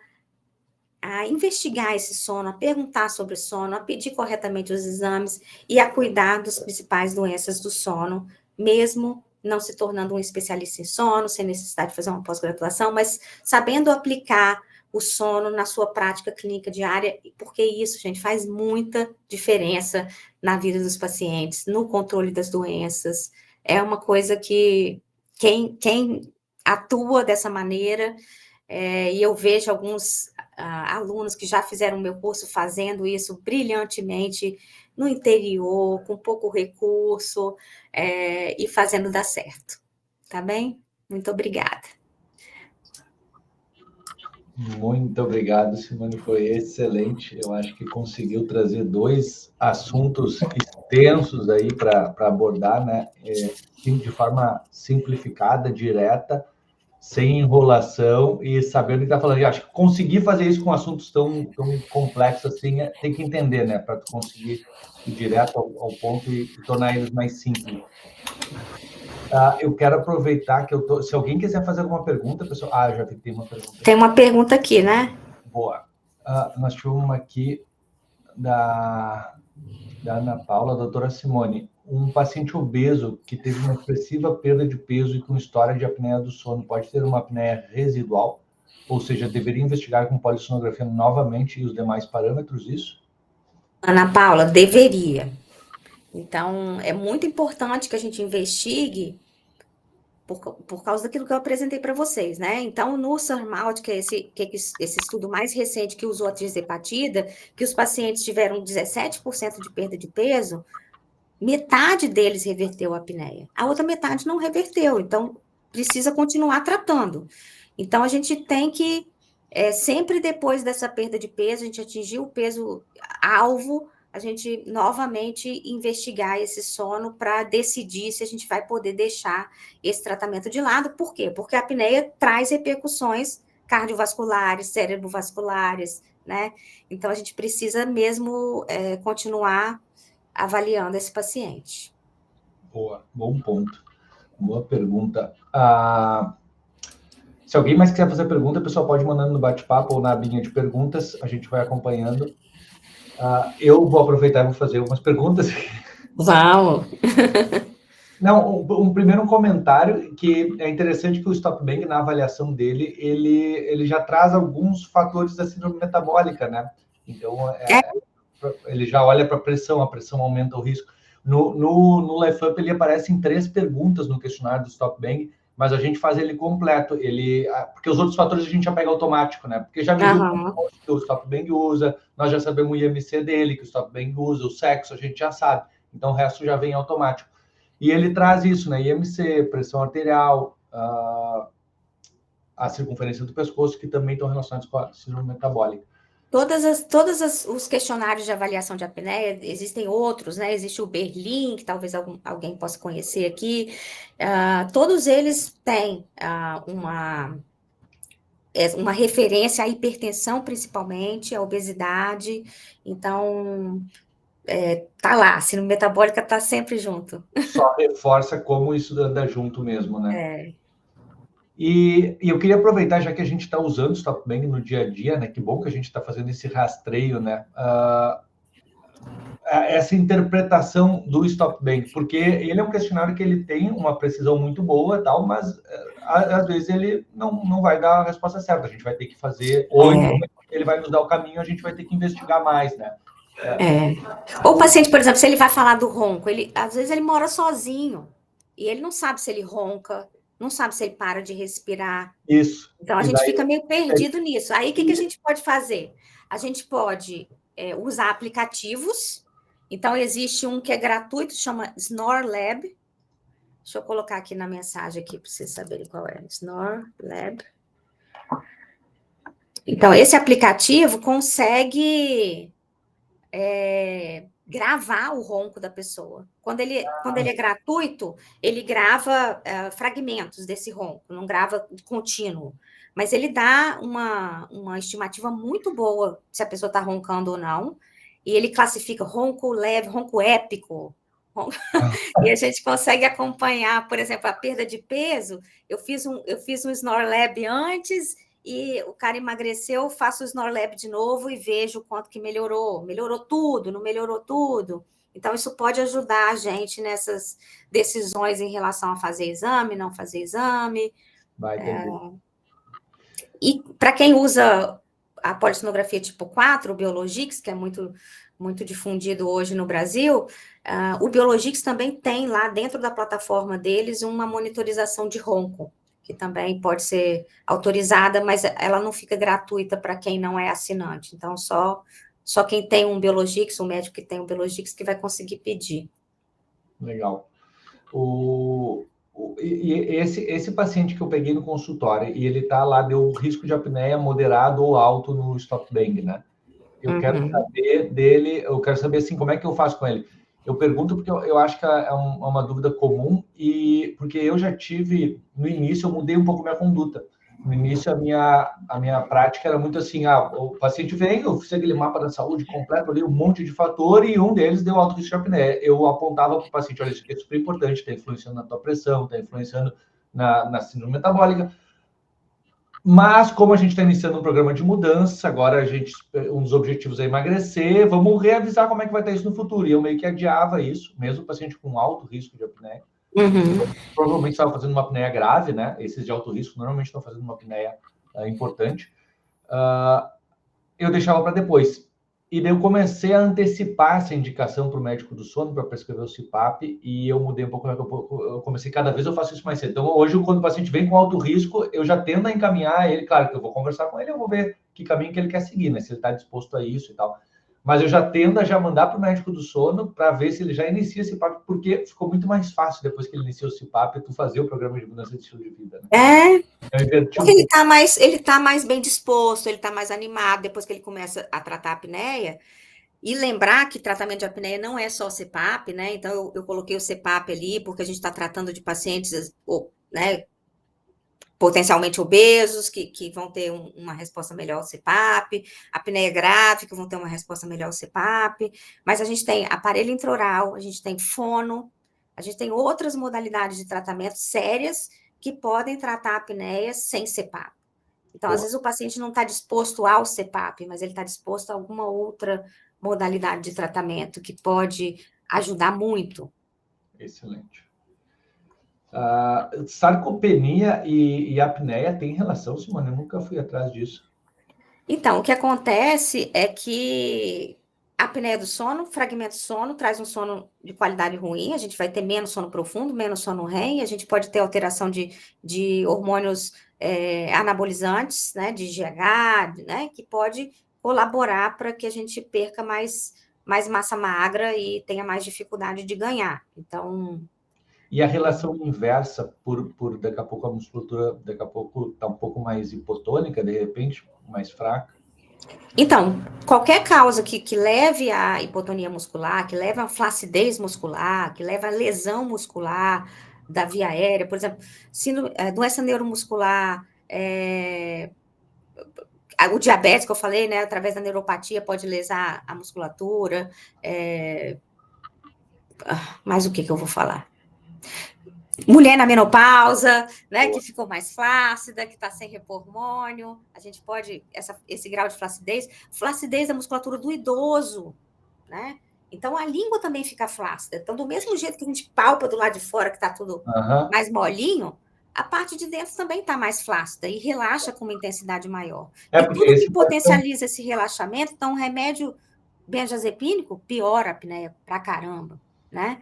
investigar esse sono, a perguntar sobre o sono, a pedir corretamente os exames e a cuidar das principais doenças do sono, mesmo não se tornando um especialista em sono, sem necessidade de fazer uma pós-graduação, mas sabendo aplicar o sono na sua prática clínica diária, porque isso, gente, faz muita diferença na vida dos pacientes, no controle das doenças. É uma coisa que quem atua dessa maneira, e eu vejo alguns alunos que já fizeram o meu curso fazendo isso brilhantemente no interior, com pouco recurso, e fazendo dar certo. Tá bem? Muito obrigada. Muito obrigado, Simone, foi excelente. Eu acho que conseguiu trazer 2 assuntos extensos aí para abordar, né? De forma simplificada, direta, sem enrolação e sabendo o que está falando. Eu acho que conseguir fazer isso com assuntos tão complexos assim, tem que entender, né? Para conseguir ir direto ao ponto e tornar eles mais simples. Eu quero aproveitar que eu tô... Se alguém quiser fazer alguma pergunta, pessoal... já vi que tem uma pergunta. Tem uma pergunta aqui, né? Boa. Nós tivemos uma aqui da Ana Paula, doutora Simone. Um paciente obeso que teve uma expressiva perda de peso e com história de apneia do sono pode ter uma apneia residual? Ou seja, deveria investigar com polissonografia novamente e os demais parâmetros, isso? Ana Paula, deveria. Então, é muito importante que a gente investigue por causa daquilo que eu apresentei para vocês, né? Então, no SURMOUNT, que é esse estudo mais recente que usou a trizepatida, que os pacientes tiveram 17% de perda de peso, metade deles reverteu a apneia. A outra metade não reverteu, então precisa continuar tratando. Então, a gente tem que, sempre depois dessa perda de peso, a gente atingir o peso alvo, a gente novamente investigar esse sono para decidir se a gente vai poder deixar esse tratamento de lado. Por quê? Porque a apneia traz repercussões cardiovasculares, cerebrovasculares, né? Então, a gente precisa mesmo continuar avaliando esse paciente. Boa, bom ponto. Boa pergunta. Se alguém mais quiser fazer pergunta, o pessoal pode mandando no bate-papo ou na abinha de perguntas, a gente vai acompanhando. Eu vou aproveitar e vou fazer algumas perguntas. Vamos! Não, um primeiro comentário que é interessante que o Stop Bang, na avaliação dele, ele já traz alguns fatores da síndrome metabólica, né? Então, ele já olha para a pressão aumenta o risco. No Life Up, ele aparece em 3 perguntas no questionário do Stop Bang, mas a gente faz ele completo, porque os outros fatores a gente já pega automático, né? Porque já mediu que o Stop Bang usa, nós já sabemos o IMC dele, que o Stop Bang usa, o sexo, a gente já sabe. Então, o resto já vem automático. E ele traz isso, né? IMC, pressão arterial, a circunferência do pescoço, que também estão relacionados com a síndrome metabólica. Todos os questionários de avaliação de apneia, existem outros, né? Existe o Berlin, que talvez alguém possa conhecer aqui. Todos eles têm uma referência à hipertensão, principalmente, à obesidade. Então, tá lá, a síndrome metabólica tá sempre junto. Só reforça como isso anda junto mesmo, né? E eu queria aproveitar, já que a gente está usando o Stop Bang no dia a dia, né? Que bom que a gente está fazendo esse rastreio, né? Essa interpretação do Stop Bang, porque ele é um questionário que ele tem uma precisão muito boa, tal, mas às vezes ele não vai dar a resposta certa. A gente vai ter que fazer, ou então ele vai nos dar o caminho, a gente vai ter que investigar mais, né? Ou o paciente, por exemplo, se ele vai falar do ronco, às vezes ele mora sozinho e ele não sabe se ele ronca, não sabe se ele para de respirar. Isso. Então, a gente fica meio perdido nisso. Aí, o que a gente pode fazer? A gente pode usar aplicativos. Então, existe um que é gratuito, chama Snore Lab. Deixa eu colocar aqui na mensagem aqui para vocês saberem qual é. Snore Lab. Então, esse aplicativo consegue gravar o ronco da pessoa. Quando ele é gratuito, ele grava fragmentos desse ronco, não grava contínuo. Mas ele dá uma estimativa muito boa se a pessoa está roncando ou não. E ele classifica ronco leve, ronco épico. E a gente consegue acompanhar, por exemplo, a perda de peso. Eu fiz um Snore Lab antes e o cara emagreceu, faço o Snore Lab de novo e vejo o quanto que melhorou. Melhorou tudo, não melhorou tudo. Então, isso pode ajudar a gente nessas decisões em relação a fazer exame, não fazer exame. Vai entender. E para quem usa a polissonografia tipo 4, o Biologix, que é muito, muito difundido hoje no Brasil, o Biologix também tem lá dentro da plataforma deles uma monitorização de ronco, que também pode ser autorizada, mas ela não fica gratuita para quem não é assinante. Então, só quem tem um Biologix, o médico que tem um Biologix, que vai conseguir pedir. Legal. Esse paciente que eu peguei no consultório, e ele tá lá, deu risco de apneia moderado ou alto no Stop Bang, né? Eu quero saber dele, eu quero saber, assim, como é que eu faço com ele? Eu pergunto porque eu acho que é uma dúvida comum, e porque eu já tive, no início, eu mudei um pouco minha conduta. No início, a minha prática era muito assim, o paciente vem, eu fiz aquele mapa da saúde completo ali, um monte de fator, e um deles deu alto risco de apneia. Eu apontava para o paciente, olha, isso aqui é super importante, está influenciando na tua pressão, está influenciando na síndrome metabólica. Mas, como a gente está iniciando um programa de mudança, agora um dos objetivos é emagrecer, vamos reavisar como é que vai estar isso no futuro. E eu meio que adiava isso, mesmo o paciente com alto risco de apneia. Provavelmente estava fazendo uma apneia grave, né? Esses de alto risco normalmente estão fazendo uma apneia importante. Eu deixava para depois. E daí eu comecei a antecipar essa indicação para o médico do sono para prescrever o CPAP, e eu mudei um pouco, eu comecei cada vez eu faço isso mais cedo. Então, hoje, quando o paciente vem com alto risco, eu já tendo a encaminhar ele, claro que eu vou conversar com ele, eu vou ver que caminho que ele quer seguir, né? Se ele está disposto a isso e tal. Mas eu já tendo a já mandar para o médico do sono para ver se ele já inicia esse CPAP, porque ficou muito mais fácil depois que ele inicia o CPAP, tu fazer o programa de mudança de estilo de vida. Né? Porque ele tá mais bem disposto, ele está mais animado depois que ele começa a tratar a apneia. E lembrar que tratamento de apneia não é só o CPAP, né? Então, eu coloquei o CPAP ali porque a gente está tratando de pacientes, né, potencialmente obesos, que vão ter uma resposta melhor ao CPAP, apneia grave, que vão ter uma resposta melhor ao CPAP, mas a gente tem aparelho intraoral, a gente tem fono, a gente tem outras modalidades de tratamento sérias que podem tratar a apneia sem CPAP. Então, às vezes, o paciente não está disposto ao CPAP, mas ele está disposto a alguma outra modalidade de tratamento que pode ajudar muito. Excelente. Sarcopenia e apneia tem relação, Simone? Eu nunca fui atrás disso. Então, o que acontece é que a apneia do sono, fragmento de sono, traz um sono de qualidade ruim, a gente vai ter menos sono profundo, menos sono REM, a gente pode ter alteração de hormônios anabolizantes, né, de GH, né, que pode colaborar para que a gente perca mais massa magra e tenha mais dificuldade de ganhar. Então... E a relação inversa, por daqui a pouco a musculatura, daqui a pouco está um pouco mais hipotônica, de repente, mais fraca? Então, qualquer causa que leve à hipotonia muscular, que leve à flacidez muscular, que leve à lesão muscular da via aérea, por exemplo, doença neuromuscular, o diabetes que eu falei, né, através da neuropatia pode lesar a musculatura, mas o que eu vou falar? Mulher na menopausa, né, que ficou mais flácida, que está sem repor hormônio, a gente pode, esse grau de flacidez da musculatura do idoso, né? Então, a língua também fica flácida. Então, do mesmo jeito que a gente palpa do lado de fora, que está tudo mais molinho, a parte de dentro também está mais flácida e relaxa com uma intensidade maior. E tudo que potencializa esse relaxamento, então, um remédio benzodiazepínico piora a apneia pra caramba, né?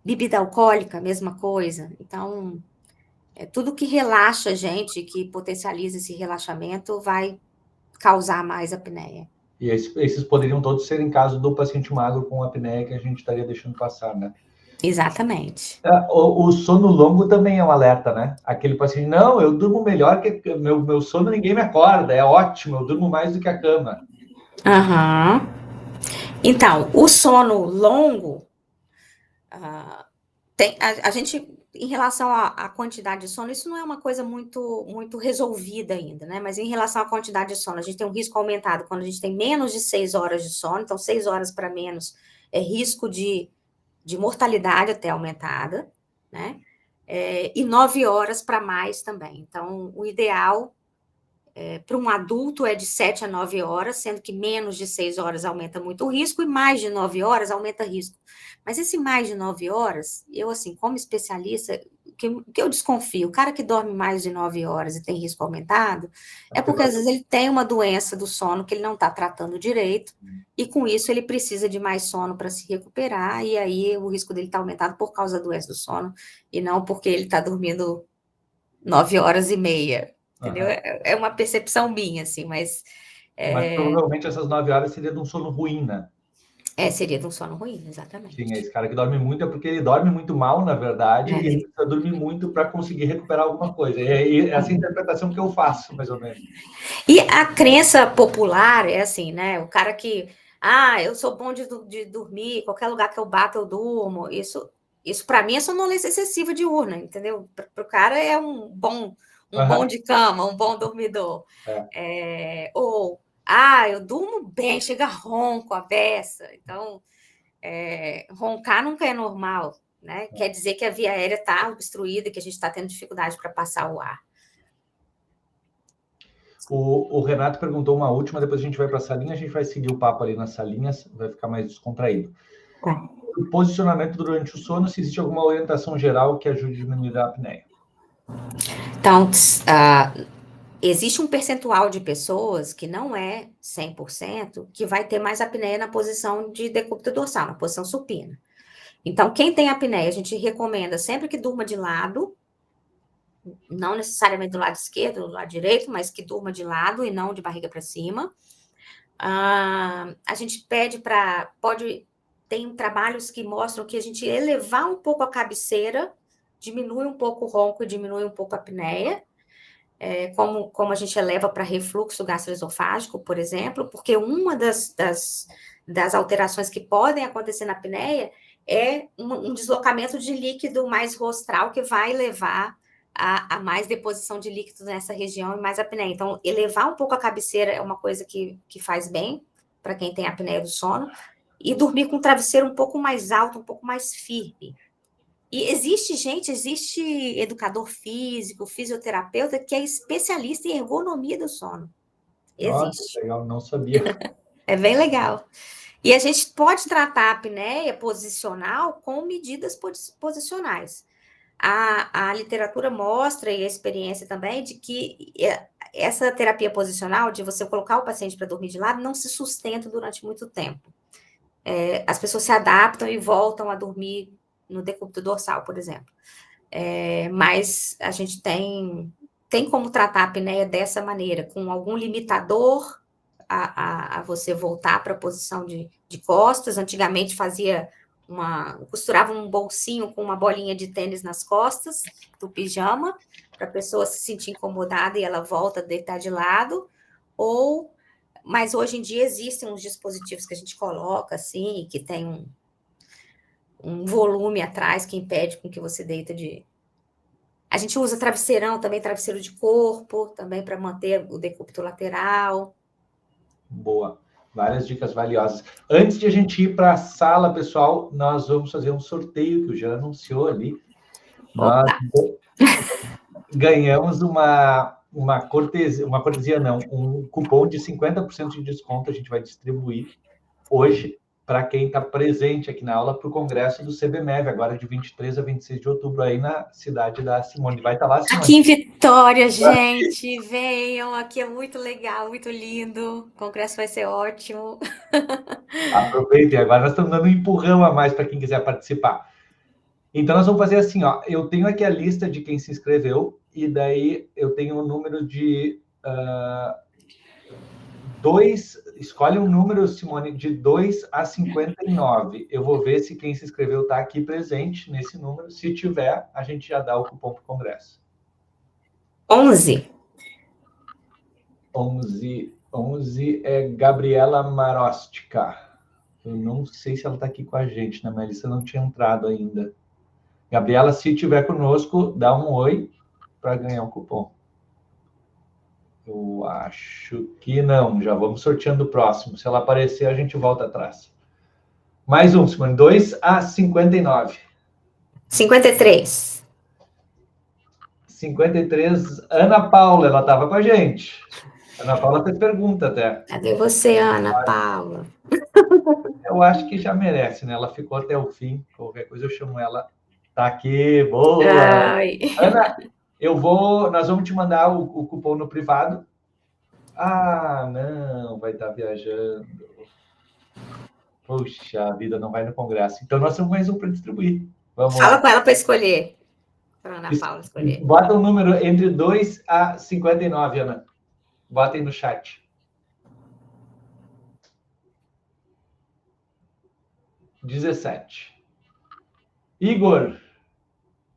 Bebida alcoólica, mesma coisa. Então, tudo que relaxa a gente, que potencializa esse relaxamento, vai causar mais apneia. E esses poderiam todos ser em caso do paciente magro com apneia que a gente estaria deixando passar, né? Exatamente. O sono longo também é um alerta, né? Aquele paciente, não, eu durmo melhor que meu sono, ninguém me acorda, é ótimo, eu durmo mais do que a cama. Então, o sono longo, a gente, em relação à quantidade de sono, isso não é uma coisa muito resolvida ainda, né? Mas em relação à quantidade de sono, a gente tem um risco aumentado quando a gente tem menos de 6 horas de sono, então 6 horas para menos é risco de mortalidade até aumentada, né? E 9 horas para mais também. Então, o ideal para um adulto é de 7 a 9 horas, sendo que menos de 6 horas aumenta muito o risco e mais de 9 horas aumenta risco. Mas esse mais de 9 horas, eu, assim, como especialista, que eu desconfio, o cara que dorme mais de 9 horas e tem risco aumentado, é porque às vezes ele tem uma doença do sono que ele não está tratando direito, e com isso ele precisa de mais sono para se recuperar, e aí o risco dele está aumentado por causa da doença do sono, e não porque ele está dormindo 9 horas e meia. Entendeu? É uma percepção minha, assim, mas... Mas provavelmente essas 9 horas seria de um sono ruim, né? Seria de um sono ruim, exatamente. Sim, esse cara que dorme muito é porque ele dorme muito mal, na verdade, e ele precisa dormir muito para conseguir recuperar alguma coisa. É essa interpretação que eu faço, mais ou menos. E a crença popular é assim, né? O cara que... eu sou bom de dormir, qualquer lugar que eu bato eu durmo. Isso para mim é sonolência excessiva diurna, entendeu? Para o cara é um um bom de cama, um bom dormidor. Ou, eu durmo bem, chega ronco a beça. Então, roncar nunca é normal, né? Quer dizer que a via aérea está obstruída, que a gente está tendo dificuldade para passar o ar. O Renato perguntou uma última, depois a gente vai para a salinha, a gente vai seguir o papo ali nas salinhas, vai ficar mais descontraído. Tá. O posicionamento durante o sono, se existe alguma orientação geral que ajude a diminuir a apneia? Então, existe um percentual de pessoas que não é 100%, que vai ter mais apneia na posição de decúbito dorsal, na posição supina. Então, quem tem apneia, a gente recomenda sempre que durma de lado, não necessariamente do lado esquerdo, do lado direito, mas que durma de lado e não de barriga para cima. A gente pede tem trabalhos que mostram que a gente elevar um pouco a cabeceira, diminui um pouco o ronco e diminui um pouco a apneia. Como a gente eleva para refluxo gastroesofágico, por exemplo, porque uma das alterações que podem acontecer na apneia é um deslocamento de líquido mais rostral que vai levar a mais deposição de líquido nessa região e mais apneia. Então, elevar um pouco a cabeceira é uma coisa que faz bem para quem tem apneia do sono, e dormir com o travesseiro um pouco mais alto, um pouco mais firme. E existe educador físico, fisioterapeuta, que é especialista em ergonomia do sono. Existe. Nossa, legal, não sabia. É bem legal. E a gente pode tratar a apneia posicional com medidas posicionais. A literatura mostra, e a experiência também, de que essa terapia posicional, de você colocar o paciente para dormir de lado, não se sustenta durante muito tempo. As pessoas se adaptam e voltam a dormir no decúbito dorsal, por exemplo. Mas a gente tem como tratar a apneia dessa maneira, com algum limitador a você voltar para a posição de costas. Antigamente costurava um bolsinho com uma bolinha de tênis nas costas do pijama, para a pessoa se sentir incomodada e ela volta a deitar de lado. Mas hoje em dia existem uns dispositivos que a gente coloca assim, que tem um volume atrás que impede com que você deita A gente usa travesseirão também, travesseiro de corpo, também para manter o decúbito lateral. Boa. Várias dicas valiosas. Antes de a gente ir para a sala, pessoal, nós vamos fazer um sorteio que o Jean anunciou ali. Nós ganhamos uma cortesia não, um cupom de 50% de desconto, a gente vai distribuir hoje para quem está presente aqui na aula para o congresso do CBMEV, agora de 23 a 26 de outubro, aí na cidade da Simone. Vai estar lá, Simone? Aqui em Vitória, gente, venham, aqui é muito legal, muito lindo, o congresso vai ser ótimo. Aproveitem, agora nós estamos dando um empurrão a mais para quem quiser participar. Então, nós vamos fazer assim, ó, eu tenho aqui a lista de quem se inscreveu, e daí eu tenho o número de escolhe um número, Simone, de 2 a 59. Eu vou ver se quem se inscreveu está aqui presente nesse número. Se tiver, a gente já dá o cupom para o congresso. 11. 11 é Gabriela Marostica. Eu não sei se ela está aqui com a gente, né? Mas Melissa não tinha entrado ainda. Gabriela, se estiver conosco, dá um oi para ganhar um cupom. Eu acho que não. Já vamos sorteando o próximo. Se ela aparecer, a gente volta atrás. Mais um, Simone. 2 a 59. 53. 53, Ana Paula. Ela estava com a gente. Ana Paula fez pergunta até. Cadê você, Ana Paula? Eu acho que já merece, né? Ela ficou até o fim. Qualquer coisa eu chamo ela. Tá aqui, boa! Ai. Ana, nós vamos te mandar o cupom no privado. Ah, não, vai estar viajando. Puxa, a vida não vai no congresso. Então nós temos mais um para distribuir. Vamos Fala lá. com ela para escolher. Para Ana Paula escolher. Bota um número entre 2 a 59, Ana. Botem no chat. (17)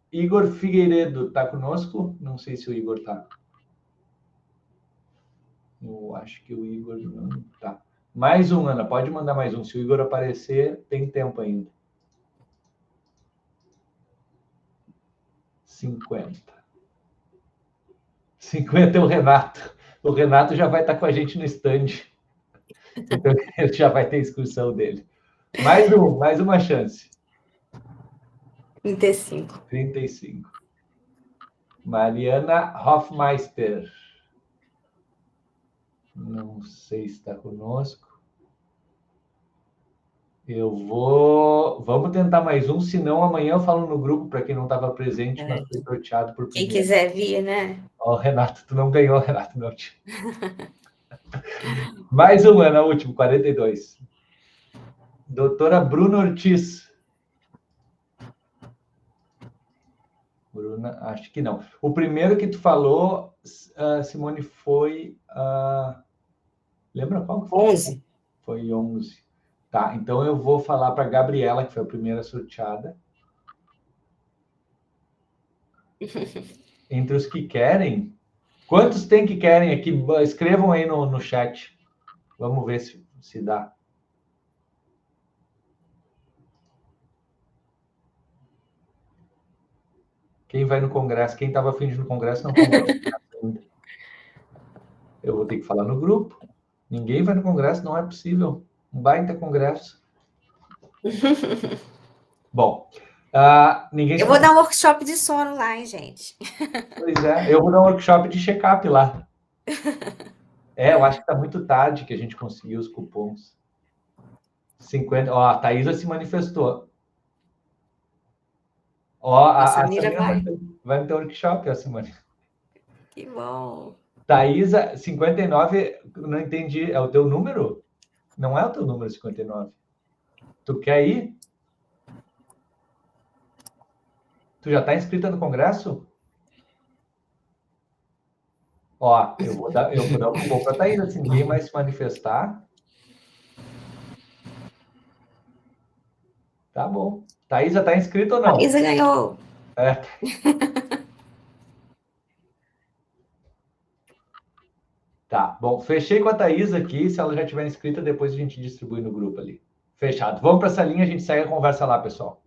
Igor Figueiredo está conosco? Não sei se o Igor está. Eu acho que o Igor não está. Mais um, Ana. Pode mandar mais um. Se o Igor aparecer, tem tempo ainda. 50. 50 é o Renato. O Renato já vai estar com a gente no stand. Então, ele já vai ter a inscrição dele. Mais uma chance. 35. 35. Mariana Hofmeister. Não sei se está conosco. Vamos tentar mais um, senão amanhã eu falo no grupo para quem não estava presente, mas foi sorteado por Quem primeiro. quiser vir, né? Ó, Renato, tu não ganhou, Renato, não. Mais uma, na última, 42. Doutora Bruna Ortiz. Bruna, acho que não. O primeiro que tu falou, Simone, foi... lembra qual que foi? 11. Foi 11. Tá, então eu vou falar para a Gabriela, que foi a primeira sorteada. Entre os que querem... Quantos tem que querem aqui? Escrevam aí no chat. Vamos ver se dá. Quem vai no congresso? Quem estava afim de ir no congresso não comprou ainda. Eu vou ter que falar no grupo. Ninguém vai no congresso, não é possível. Um baita congresso. Bom, ninguém... Eu vou dar um workshop de sono lá, hein, gente? Pois é, eu vou dar um workshop de check-up lá. Eu acho que está muito tarde que a gente conseguiu os cupons. 50. Ó, a Thaisa se manifestou. Ó, a Samira vai no teu workshop, a Simone. Que bom. Thaisa, 59, não entendi. É o teu número? Não é o teu número 59. Tu quer ir? Tu já está inscrita no congresso? Ó, eu vou dar o cupom para a Thaisa, se ninguém mais se manifestar. Tá bom. Thaisa está inscrita ou não? Thaisa ganhou. É. Tá, bom. Fechei com a Thaisa aqui. Se ela já tiver inscrita, depois a gente distribui no grupo ali. Fechado. Vamos para essa linha, a gente segue a conversa lá, pessoal.